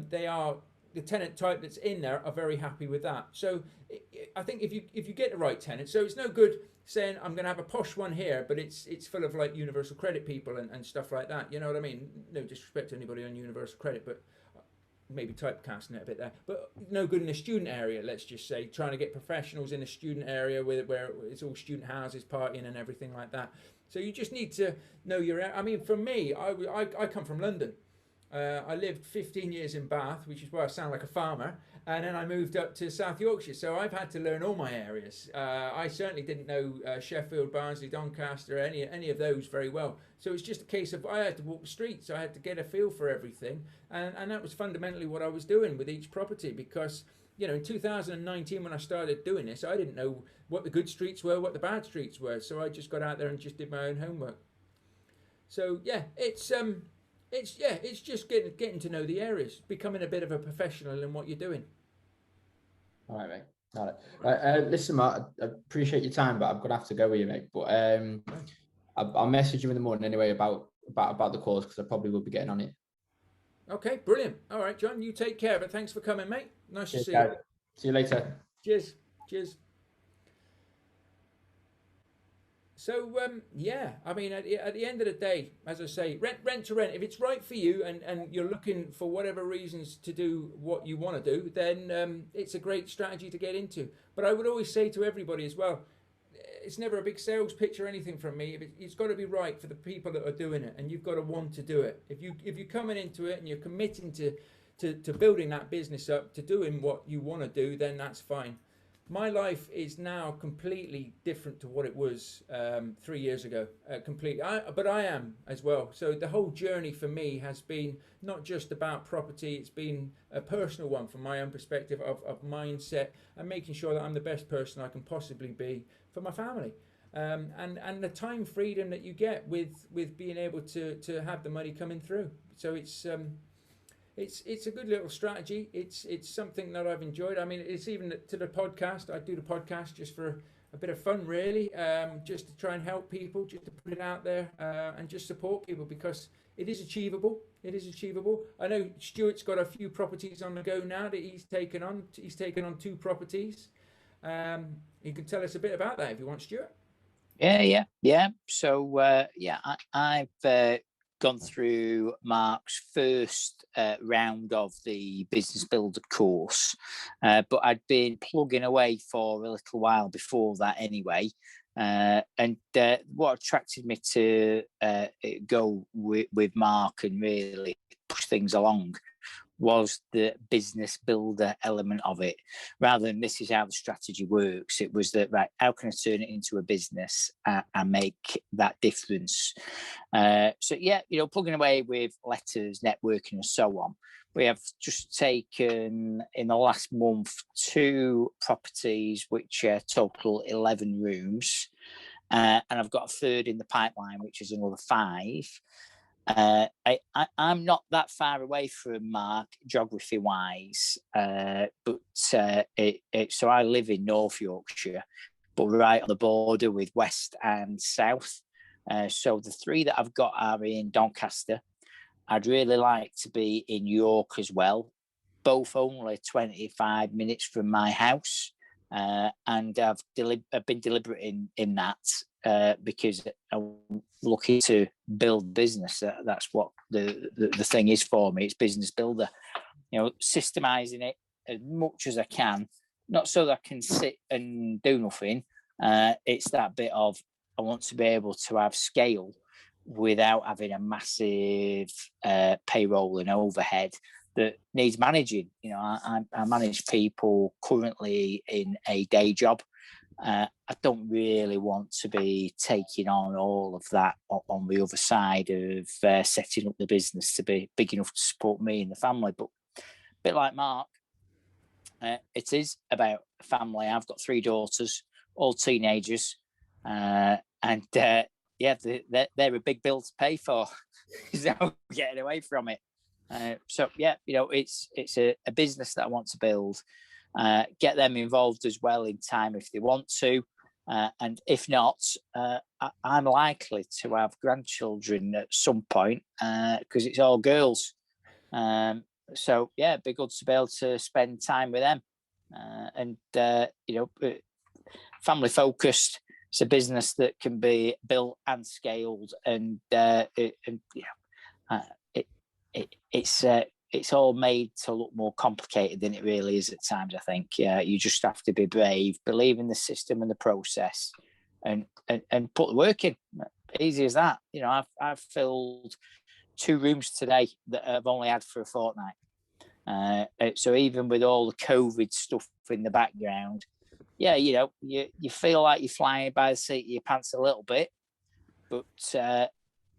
They are, the tenant type that's in there are very happy with that. So I think if you get the right tenant, so it's no good saying I'm going to have a posh one here, but it's full of like universal credit people and stuff like that. You know what I mean? No disrespect to anybody on universal credit, but maybe typecasting it a bit there. But no good in the student area, let's just say, trying to get professionals in the student area where it's all student houses, partying and everything like that. So you just need to know your. I mean, for me, I come from London. I lived 15 years in Bath, which is why I sound like a farmer, and then I moved up to South Yorkshire, so I've had to learn all my areas. I certainly didn't know Sheffield, Barnsley, Doncaster, any of those very well. So it's just a case of I had to walk the streets, I had to get a feel for everything, and that was fundamentally what I was doing with each property, because, you know, in 2019 when I started doing this, I didn't know what the good streets were, what the bad streets were, so I just got out there and just did my own homework. So yeah, it's just getting to know the areas, becoming a bit of a professional in what you're doing. All right, mate. All right. Listen, Mark, I appreciate your time, but I'm gonna have to go with you, mate. But I'll message you in the morning anyway about the course, because I probably will be getting on it. Okay, brilliant. All right, John, you take care. But thanks for coming, mate. Nice to see you. See you later. Cheers. So yeah, I mean, at the end of the day, as I say, rent to rent. If it's right for you and you're looking for whatever reasons to do what you want to do, then it's a great strategy to get into. But I would always say to everybody as well, it's never a big sales pitch or anything from me. It's got to be right for the people that are doing it, and you've got to want to do it. If you're coming into it and you're committing to building that business up, to doing what you want to do, then that's fine. My life is now completely different to what it was 3 years ago. Completely, but I am as well. So the whole journey for me has been not just about property. It's been a personal one from my own perspective of mindset and making sure that I'm the best person I can possibly be for my family. And the time freedom that you get with being able to have the money coming through. So it's a good little strategy. It's something that I've enjoyed. I mean, it's even to the podcast. I do the podcast just for a bit of fun, really, just to try and help people, just to put it out there and just support people, because it is achievable. It is achievable. I know Stuart's got a few properties on the go now that he's taken on. He's taken on 2 properties. You can tell us a bit about that if you want, Stuart. Yeah. So I've gone through Mark's first round of the business builder course, but I'd been plugging away for a little while before that anyway. And what attracted me to go with Mark and really push things along was the business builder element of it. Rather than this is how the strategy works, it was that, right, how can I turn it into a business and make that difference? Plugging away with letters, networking and so on. We have just taken in the last month 2 properties which total 11 rooms, and I've got a third in the pipeline which is another 5. I'm not that far away from Mark geography wise, so I live in North Yorkshire, but right on the border with West and South. So the 3 that I've got are in Doncaster. I'd really like to be in York as well, both only 25 minutes from my house. And I've been deliberate in that because I'm looking to build business. That's what the thing is for me. It's business builder. Systemizing it as much as I can, not so that I can sit and do nothing. It's that bit of I want to be able to have scale without having a massive payroll and overhead that needs managing. I manage people currently in a day job. I don't really want to be taking on all of that on the other side of setting up the business to be big enough to support me and the family. But a bit like Mark, it is about family. I've got 3 daughters, all teenagers, and they're a big bill to pay for. So getting away from it. It's a business that I want to build. Get them involved as well in time if they want to, and if not, I'm likely to have grandchildren at some point because it's all girls. It'd be good to be able to spend time with them, family focused. It's a business that can be built and scaled, and it's all made to look more complicated than it really is at times. I think you just have to be brave, believe in the system and the process, and put the work in. Easy as that. I've filled 2 rooms today that I've only had for a fortnight. So even with all the COVID stuff in the background, you feel like you're flying by the seat of your pants a little bit, but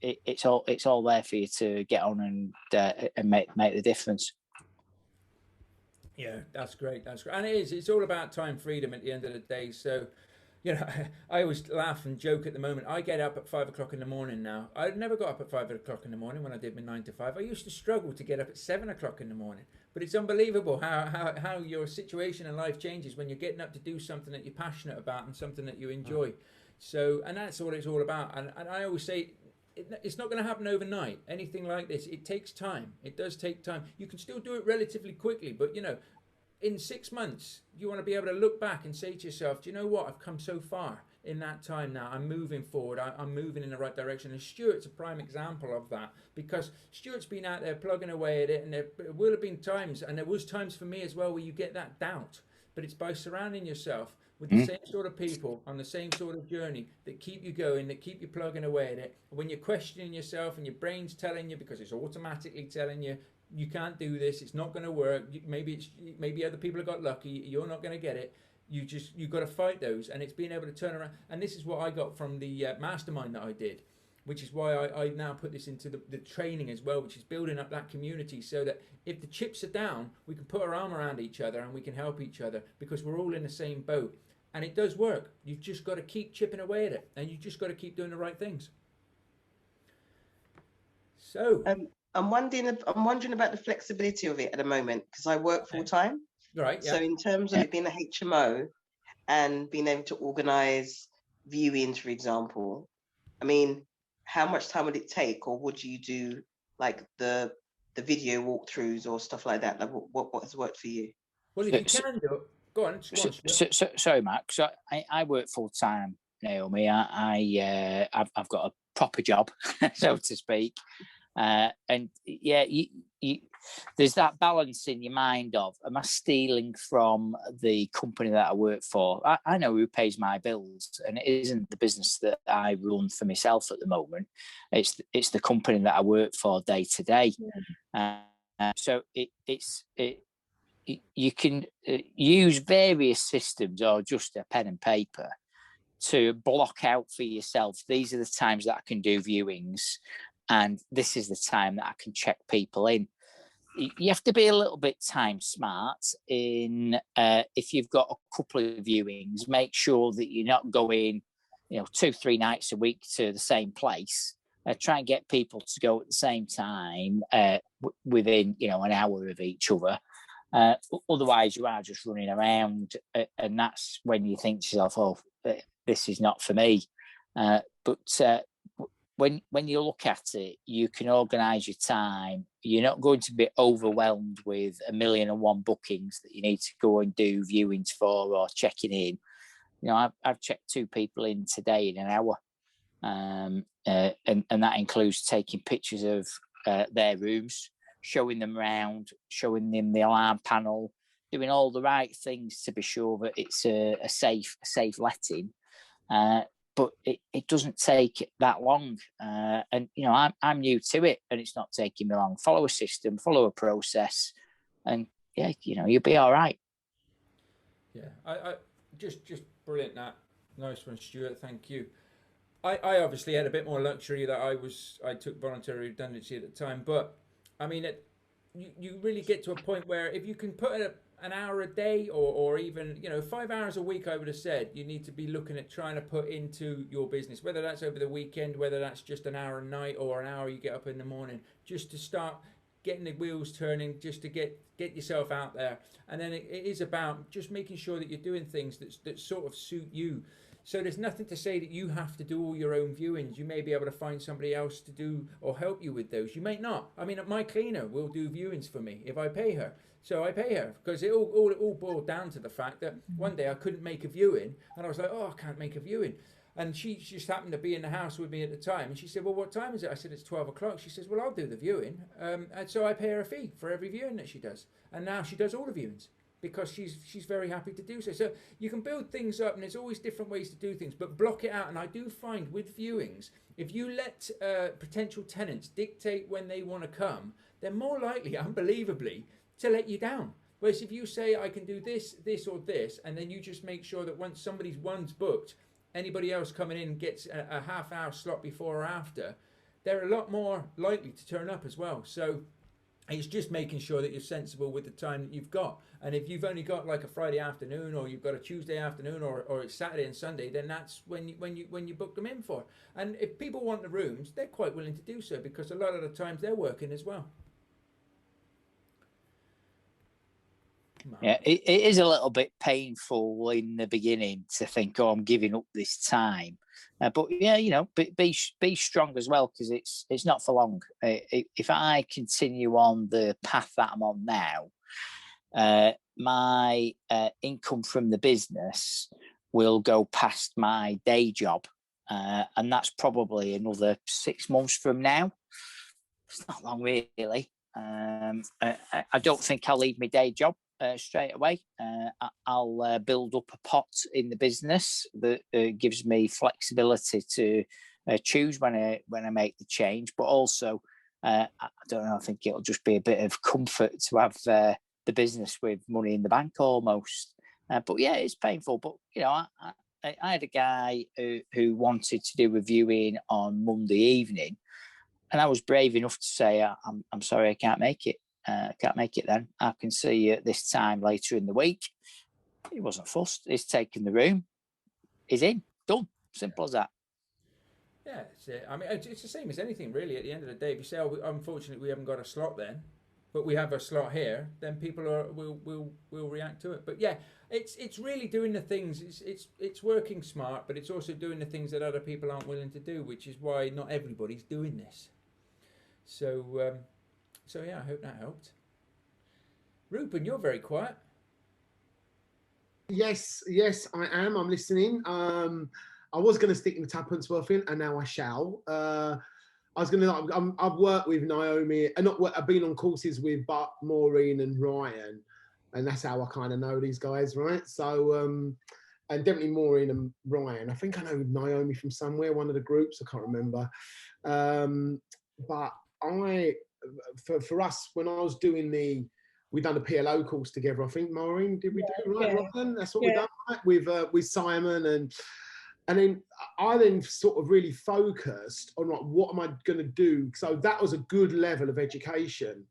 it's all there for you to get on and make the difference. Yeah, that's great. And it's all about time freedom at the end of the day. So, I always laugh and joke at the moment. I get up at 5 o'clock in the morning now. I never got up at 5 o'clock in the morning when I did my 9 to 5. I used to struggle to get up at 7 o'clock in the morning. But it's unbelievable how your situation in life changes when you're getting up to do something that you're passionate about and something that you enjoy. So, and that's what it's all about. And I always say, it's not going to happen overnight. Anything like this, it takes time. It does take time. You can still do it relatively quickly, but in 6 months, you want to be able to look back and say to yourself, do you know what? I've come so far in that time now. I'm moving forward. I'm moving in the right direction. And Stuart's a prime example of that, because Stuart's been out there plugging away at it, and there will have been times, and there was times for me as well, where you get that doubt. But it's by surrounding yourself with the same sort of people on the same sort of journey that keep you going, that keep you plugging away at it. When you're questioning yourself and your brain's telling you, because it's automatically telling you, you can't do this, it's not going to work, maybe other people have got lucky, you're not going to get it, you've got to fight those. And it's being able to turn around. And this is what I got from the mastermind that I did, which is why I now put this into the training as well, which is building up that community, so that if the chips are down, we can put our arm around each other and we can help each other, because we're all in the same boat. And it does work. You've just got to keep chipping away at it, and you just got to keep doing the right things. So I'm wondering about the flexibility of it at the moment, because I work full time. Right. Yeah. So in terms of it being a HMO and being able to organise viewings, for example, I mean, how much time would it take, or would you do like the video walkthroughs or stuff like that? Like what has worked for you? Well, if you can do it, go on. Sorry, Mark. So I work full time, Naomi. I've got a proper job, so to speak. And yeah, there's that balance in your mind of, am I stealing from the company that I work for? I know who pays my bills, and it isn't the business that I run for myself at the moment. It's the company that I work for day to day. So you can use various systems or just a pen and paper to block out for yourself. These are the times that I can do viewings, and this is the time that I can check people in. You have to be a little bit time smart in if you've got a couple of viewings, make sure that you're not going 2-3 nights a week to the same place. Try and get people to go at the same time within an hour of each other. Otherwise you are just running around, and that's when you think to yourself, oh, this is not for me. But when you look at it, you can organise your time. You're not going to be overwhelmed with 1,000,001 bookings that you need to go and do viewings for or checking in. I've checked 2 people in today in an hour, and that includes taking pictures of their rooms, showing them around, showing them the alarm panel, doing all the right things to be sure that it's a safe letting. But it doesn't take that long. And, I'm new to it, and it's not taking me long. Follow a system, follow a process, and, yeah, you'll be all right. Yeah, I just brilliant, that. Nice one, Stuart. Thank you. I obviously had a bit more luxury that I took voluntary redundancy at the time. But, I mean, you really get to a point where if you can put an hour a day or even 5 hours a week, I would have said you need to be looking at trying to put into your business, whether that's over the weekend, whether that's just an hour a night or an hour you get up in the morning, just to start getting the wheels turning, just to get yourself out there. And then it is about just making sure that you're doing things that sort of suit you. So there's nothing to say that you have to do all your own viewings. You may be able to find somebody else to do or help you with those. You may not. I mean, my cleaner will do viewings for me if I pay her. So I pay her, because it all boiled down to the fact that one day I couldn't make a viewing, and I was like, oh, I can't make a viewing. And she just happened to be in the house with me at the time, and she said, well, what time is it? I said, it's 12 o'clock. She says, well, I'll do the viewing. And so I pay her a fee for every viewing that she does. And now she does all the viewings, because she's very happy to do so. So you can build things up, and there's always different ways to do things, but block it out. And I do find with viewings, if you let potential tenants dictate when they want to come, they're more likely, unbelievably, to let you down. Whereas if you say, I can do this, or this, and then you just make sure that once somebody's one's booked, anybody else coming in gets a half-hour slot before or after, they're a lot more likely to turn up as well. So it's just making sure that you're sensible with the time that you've got. And if you've only got like a Friday afternoon, or you've got a Tuesday afternoon, or it's Saturday and Sunday, then that's when you book them in for. And if people want the rooms, they're quite willing to do so, because a lot of the times they're working as well. Yeah, it is a little bit painful in the beginning to think, oh, I'm giving up this time. But yeah, be strong as well, because it's not for long. If I continue on the path that I'm on now, my income from the business will go past my day job, and that's probably another 6 months from now. It's not long, really. I don't think I'll leave my day job straight away. I'll build up a pot in the business that gives me flexibility to choose when I make the change, but also I don't know, I think it'll just be a bit of comfort to have the business with money in the bank almost. But yeah, it's painful. But I had a guy who wanted to do a viewing on Monday evening, and I was brave enough to say, I'm sorry, I can't make it. Can't make it then. I can see you at this time later in the week. He wasn't fussed. He's taken the room. He's in. Done. Simple as that. Yeah, I mean, it's the same as anything, really. At the end of the day, if you say, oh, unfortunately, we haven't got a slot then, but we have a slot here, then people will react to it. But yeah, it's really doing the things. It's working smart, but it's also doing the things that other people aren't willing to do, which is why not everybody's doing this. So so yeah, I hope that helped. Ruben, you're very quiet. Yes, I am. I'm listening. I was going to stick in the Tuppence thing, and now I shall. I was going to. I've worked with Naomi, and I've been on courses with Maureen and Ryan, and that's how I kind of know these guys, right? So, and definitely Maureen and Ryan. I think I know Naomi from somewhere, one of the groups. I can't remember. But for us, when I was doing we done the PLO course together. I think Maureen, did we do right, Ryan? That's what we done, right? With Simon and then I then sort of really focused on like, what am I going to do? So that was a good level of education,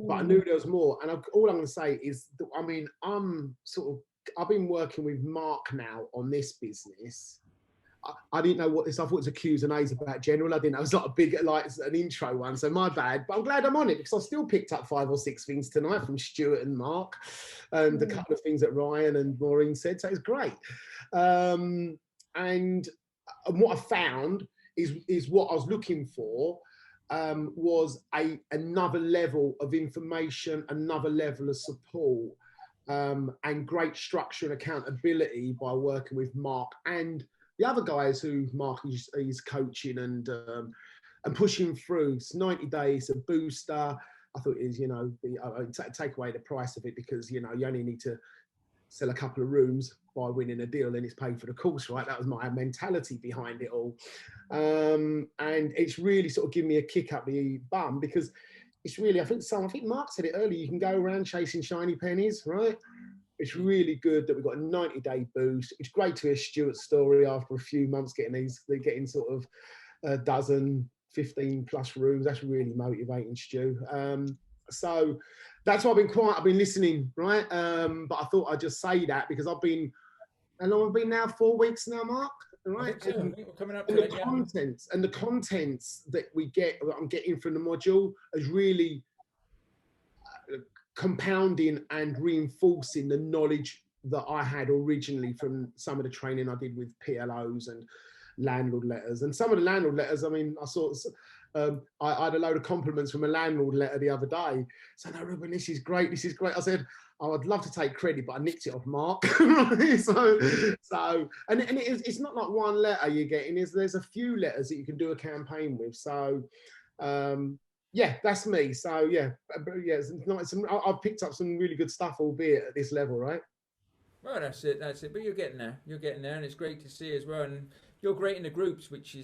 but I knew there was more. And all I'm going to say is, I mean, I've been working with Mark now on this business. I didn't know what this. I thought it was a Q's and A's about general. I didn't know it was like a big, like an intro one. So my bad. But I'm glad I'm on it because I still picked up 5 or 6 things tonight from Stuart and Mark, and a couple of things that Ryan and Maureen said. So it's great. And what I found is what I was looking for was another level of information, another level of support, and great structure and accountability by working with Mark and the other guys who Mark is coaching and pushing through. It's 90 days, a booster. I thought it is, take away the price of it because, you only need to sell a couple of rooms by winning a deal and it's paid for the course, right? That was my mentality behind it all. And it's really sort of given me a kick up the bum because it's really, I think Mark said it earlier, you can go around chasing shiny pennies, right? It's really good that we've got a 90-day boost. It's great to hear Stuart's story after a few months getting sort of a dozen, 15 plus rooms. That's really motivating, Stu. So that's why I've been listening, right? But I thought I'd just say that because how long have I been now? 4 weeks now, Mark? Right? I think we're coming up to the contents that I'm getting from the module is really compounding and reinforcing the knowledge that I had originally from some of the training I did with PLOs and landlord letters. And some of the landlord letters, I mean, I had a load of compliments from a landlord letter the other day. So, no, Ruben, this is great. This is great. I said, oh, I'd love to take credit, but I nicked it off Mark. And it's not like one letter you're getting. There's a few letters that you can do a campaign with. So, yeah, that's me. So yeah, it's nice. I've picked up some really good stuff, albeit at this level, right? Well, that's it. But you're getting there. And it's great to see as well. And you're great in the groups, which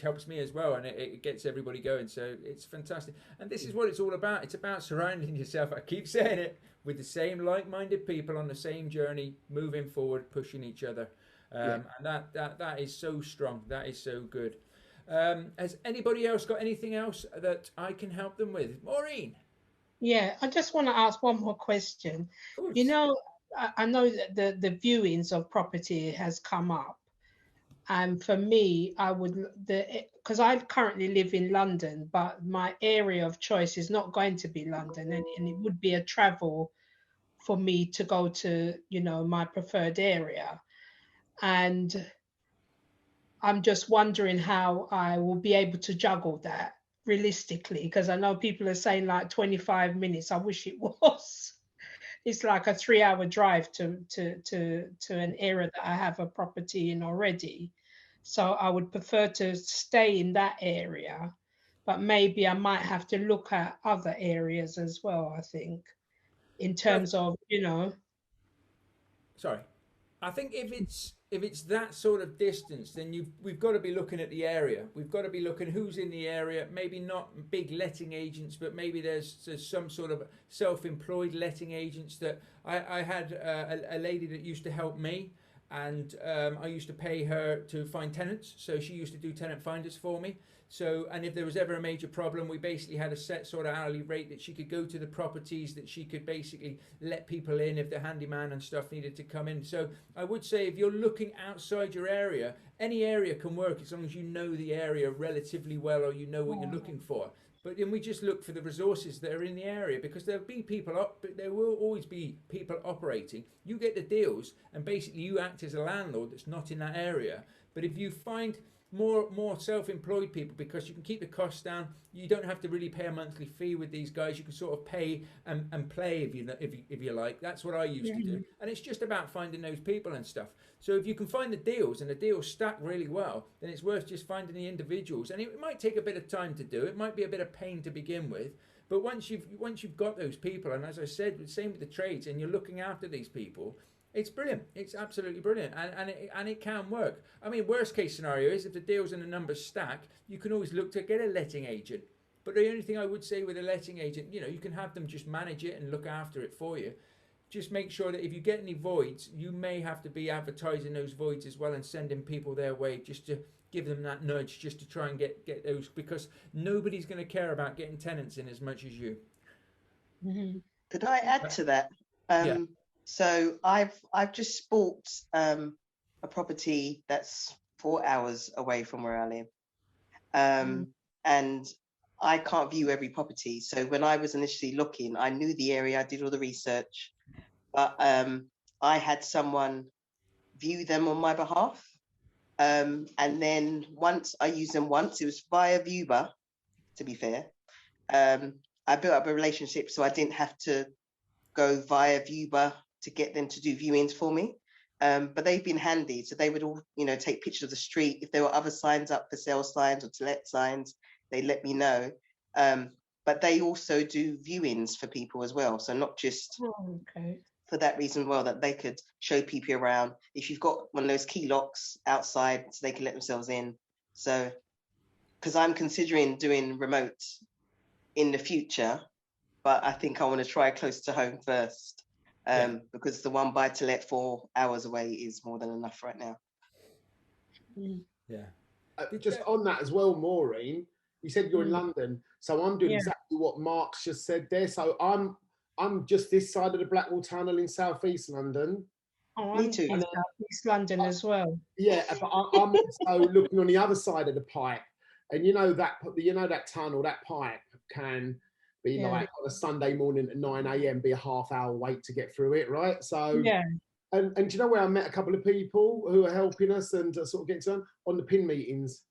helps me as well, and it gets everybody going. So it's fantastic. And this is what it's all about. It's about surrounding yourself. I keep saying it, with the same like-minded people on the same journey, moving forward, pushing each other. And that is so strong. That is so good. Has anybody else got anything else that I can help them with? Maureen? Yeah, I just want to ask one more question. I know that the viewings of property has come up. And for me, because I currently live in London, but my area of choice is not going to be London. And it would be a travel for me to go to, my preferred area. And I'm just wondering how I will be able to juggle that realistically, because I know people are saying like 25 minutes. I wish it was. It's like a 3-hour drive to an area that I have a property in already. So I would prefer to stay in that area, but maybe I might have to look at other areas as well, I think, in terms of, Sorry. I think if it's that sort of distance, then we've got to be looking at the area. We've got to be looking who's in the area. Maybe not big letting agents, but maybe there's some sort of self-employed letting agents. That I had a lady that used to help me, and I used to pay her to find tenants. So she used to do tenant finders for me. So, and if there was ever a major problem, we basically had a set sort of hourly rate that she could go to the properties, that she could basically let people in if the handyman and stuff needed to come in. So I would say if you're looking outside your area, any area can work as long as you know the area relatively well or you know what you're looking for. But then we just look for the resources that are in the area, because there'll be people up, but there will always be people operating. You get the deals, and basically you act as a landlord that's not in that area. But if you find more self-employed people, because you can keep the costs down, you don't have to really pay a monthly fee with these guys. You can sort of pay and play if you like. That's what I used to do, and it's just about finding those people and stuff. So if you can find the deals and the deals stack really well, then it's worth just finding the individuals. And it might take a bit of time to do. It might be a bit of pain to begin with, but once you've got those people, and as I said, the same with the trades, and you're looking after these people, it's brilliant. It's absolutely brilliant, and it can work. I mean, worst case scenario is if the deals and the numbers stack, you can always look to get a letting agent. But the only thing I would say with a letting agent, you can have them just manage it and look after it for you. Just make sure that if you get any voids, you may have to be advertising those voids as well and sending people their way, just to give them that nudge, just to try and get those, because nobody's going to care about getting tenants in as much as you. Could I add to that? Yeah. So I've just bought a property that's 4 hours away from where I live, and I can't view every property. So when I was initially looking, I knew the area, I did all the research, but I had someone view them on my behalf, and then once I used them once, it was via Viewer. To be fair, I built up a relationship, so I didn't have to go via Viewer to get them to do viewings for me. But they've been handy. So they would all, take pictures of the street. If there were other signs up, for sale signs or to let signs, they let me know. But they also do viewings for people as well. So not just for that reason as well, that they could show people around. If you've got one of those key locks outside, so they can let themselves in. So, because I'm considering doing remote in the future, but I think I want to try close to home first, because the one buy to let 4 hours away is more than enough right now. Yeah. Just on that as well, Maureen, you said you're in London, so I'm doing exactly what Mark's just said there. So I'm just this side of the Blackwall Tunnel in South East London. Oh, Me too. in South East London as well. Yeah, but I'm also looking on the other side of the pipe, and that tunnel, that pipe can be like on a Sunday morning at 9 a.m. be a half-hour wait to get through it, right? So and do you know where I met a couple of people who are helping us and sort of getting on the PIN meetings?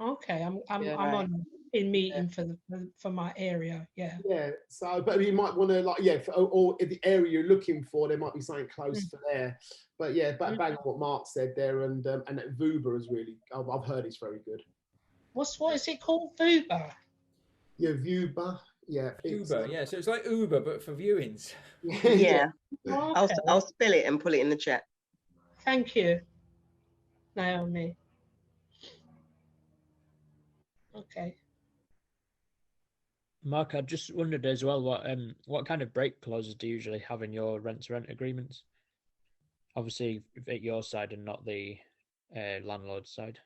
Okay, I'm on in meeting for my area. Yeah. So, but you might want to or if the area you're looking for, there might be something close to there. But bang on what Mark said there, and that Vuba is really, I've heard it's very good. What is it called? Vuba. Yeah, Vuba. Yeah, Uber. Yeah, so it's like Uber but for viewings. Yeah. Okay. I'll spell it and put it in the chat. Thank you, Naomi. Okay. Mark, I just wondered as well what kind of break clauses do you usually have in your rent-to-rent agreements? Obviously, at your side and not the landlord's side.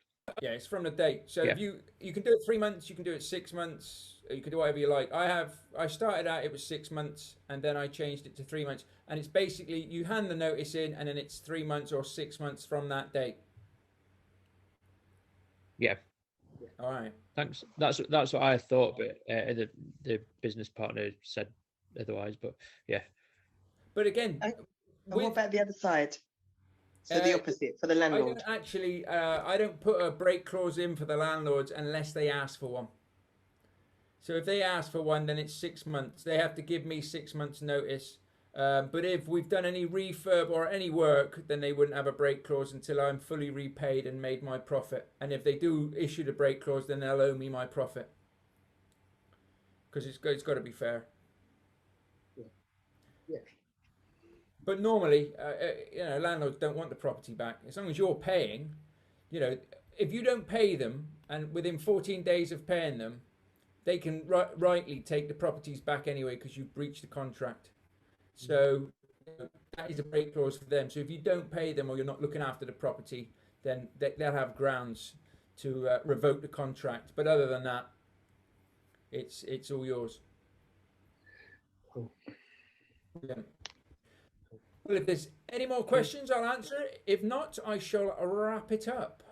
Yeah, it's from the date. So if you can do it 3 months, you can do it 6 months, you can do whatever you like. I started out, it was 6 months, and then I changed it to 3 months. And it's basically you hand the notice in, and then it's 3 months or 6 months from that date. Yeah. All right. Thanks. That's what I thought, but the business partner said otherwise. But yeah. But again, what about the other side? So the opposite for the landlord. I don't put a break clause in for the landlords unless they ask for one. So if they ask for one, then it's 6 months. They have to give me 6 months notice. But if we've done any refurb or any work, then they wouldn't have a break clause until I'm fully repaid and made my profit. And if they do issue the break clause, then they'll owe me my profit. Because it's got to be fair. Yeah. But normally, landlords don't want the property back. As long as you're paying, if you don't pay them, and within 14 days of paying them, they can rightly take the properties back anyway because you've breached the contract. So that is a break clause for them. So if you don't pay them or you're not looking after the property, then they'll have grounds to revoke the contract. But other than that, it's all yours. Cool. Yeah. Well, if there's any more questions, I'll answer it. If not, I shall wrap it up.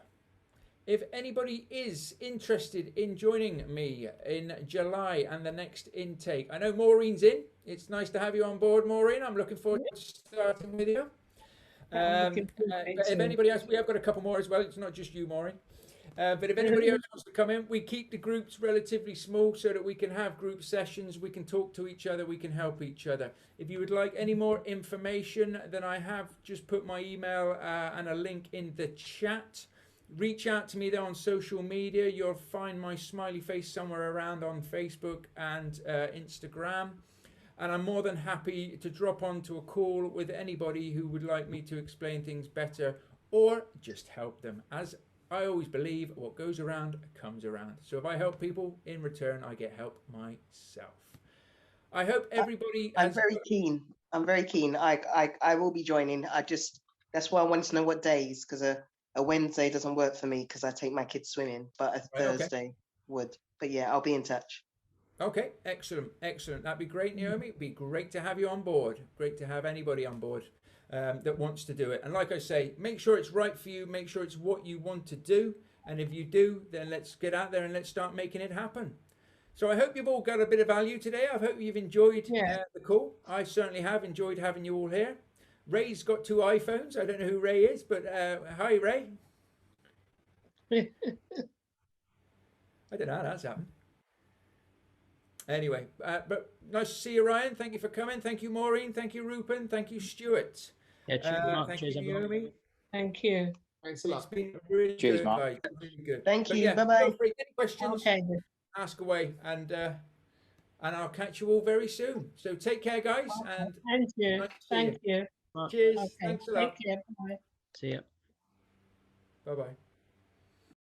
If anybody is interested in joining me in July and the next intake, I know Maureen's in. It's nice to have you on board, Maureen. I'm looking forward to starting with you. But if anybody else, we have got a couple more as well. It's not just you, Maureen. But if anybody else wants to come in, we keep the groups relatively small so that we can have group sessions, we can talk to each other, we can help each other. If you would like any more information, then I have just put my email and a link in the chat. Reach out to me there on social media. You'll find my smiley face somewhere around on Facebook and Instagram. And I'm more than happy to drop onto a call with anybody who would like me to explain things better or just help them. As I always believe, what goes around comes around. So if I help people, in return, I get help myself. I hope everybody... I'm very keen. I'm very keen. I will be joining. That's why I wanted to know what days, because a Wednesday doesn't work for me because I take my kids swimming, but a Thursday would. But yeah, I'll be in touch. Okay, excellent, excellent. That'd be great, Naomi. It'd be great to have you on board. Great to have anybody on board that wants to do it. And like I say, make sure it's right for you. Make sure it's what you want to do. And if you do, then let's get out there and let's start making it happen. So I hope you've all got a bit of value today. I hope you've enjoyed the call. I certainly have enjoyed having you all here. Ray's got 2 iPhones. I don't know who Ray is, but hi, Ray. I don't know how that's happened. Anyway, but nice to see you, Ryan. Thank you for coming. Thank you, Maureen. Thank you, Rupen. Thank you, Stuart. Yeah, thank you, Naomi. Thank you. Thanks a lot. It's been really Cheers, good, Mark. guys. Really good. Thank But you. yeah, Bye-bye. feel free. Any questions? Okay. Ask away, and I'll catch you all very soon. So take care, guys, and Thank you. nice to see Thank you. Cheers. Okay. Thanks a lot. Take care. Bye. See ya. Bye bye.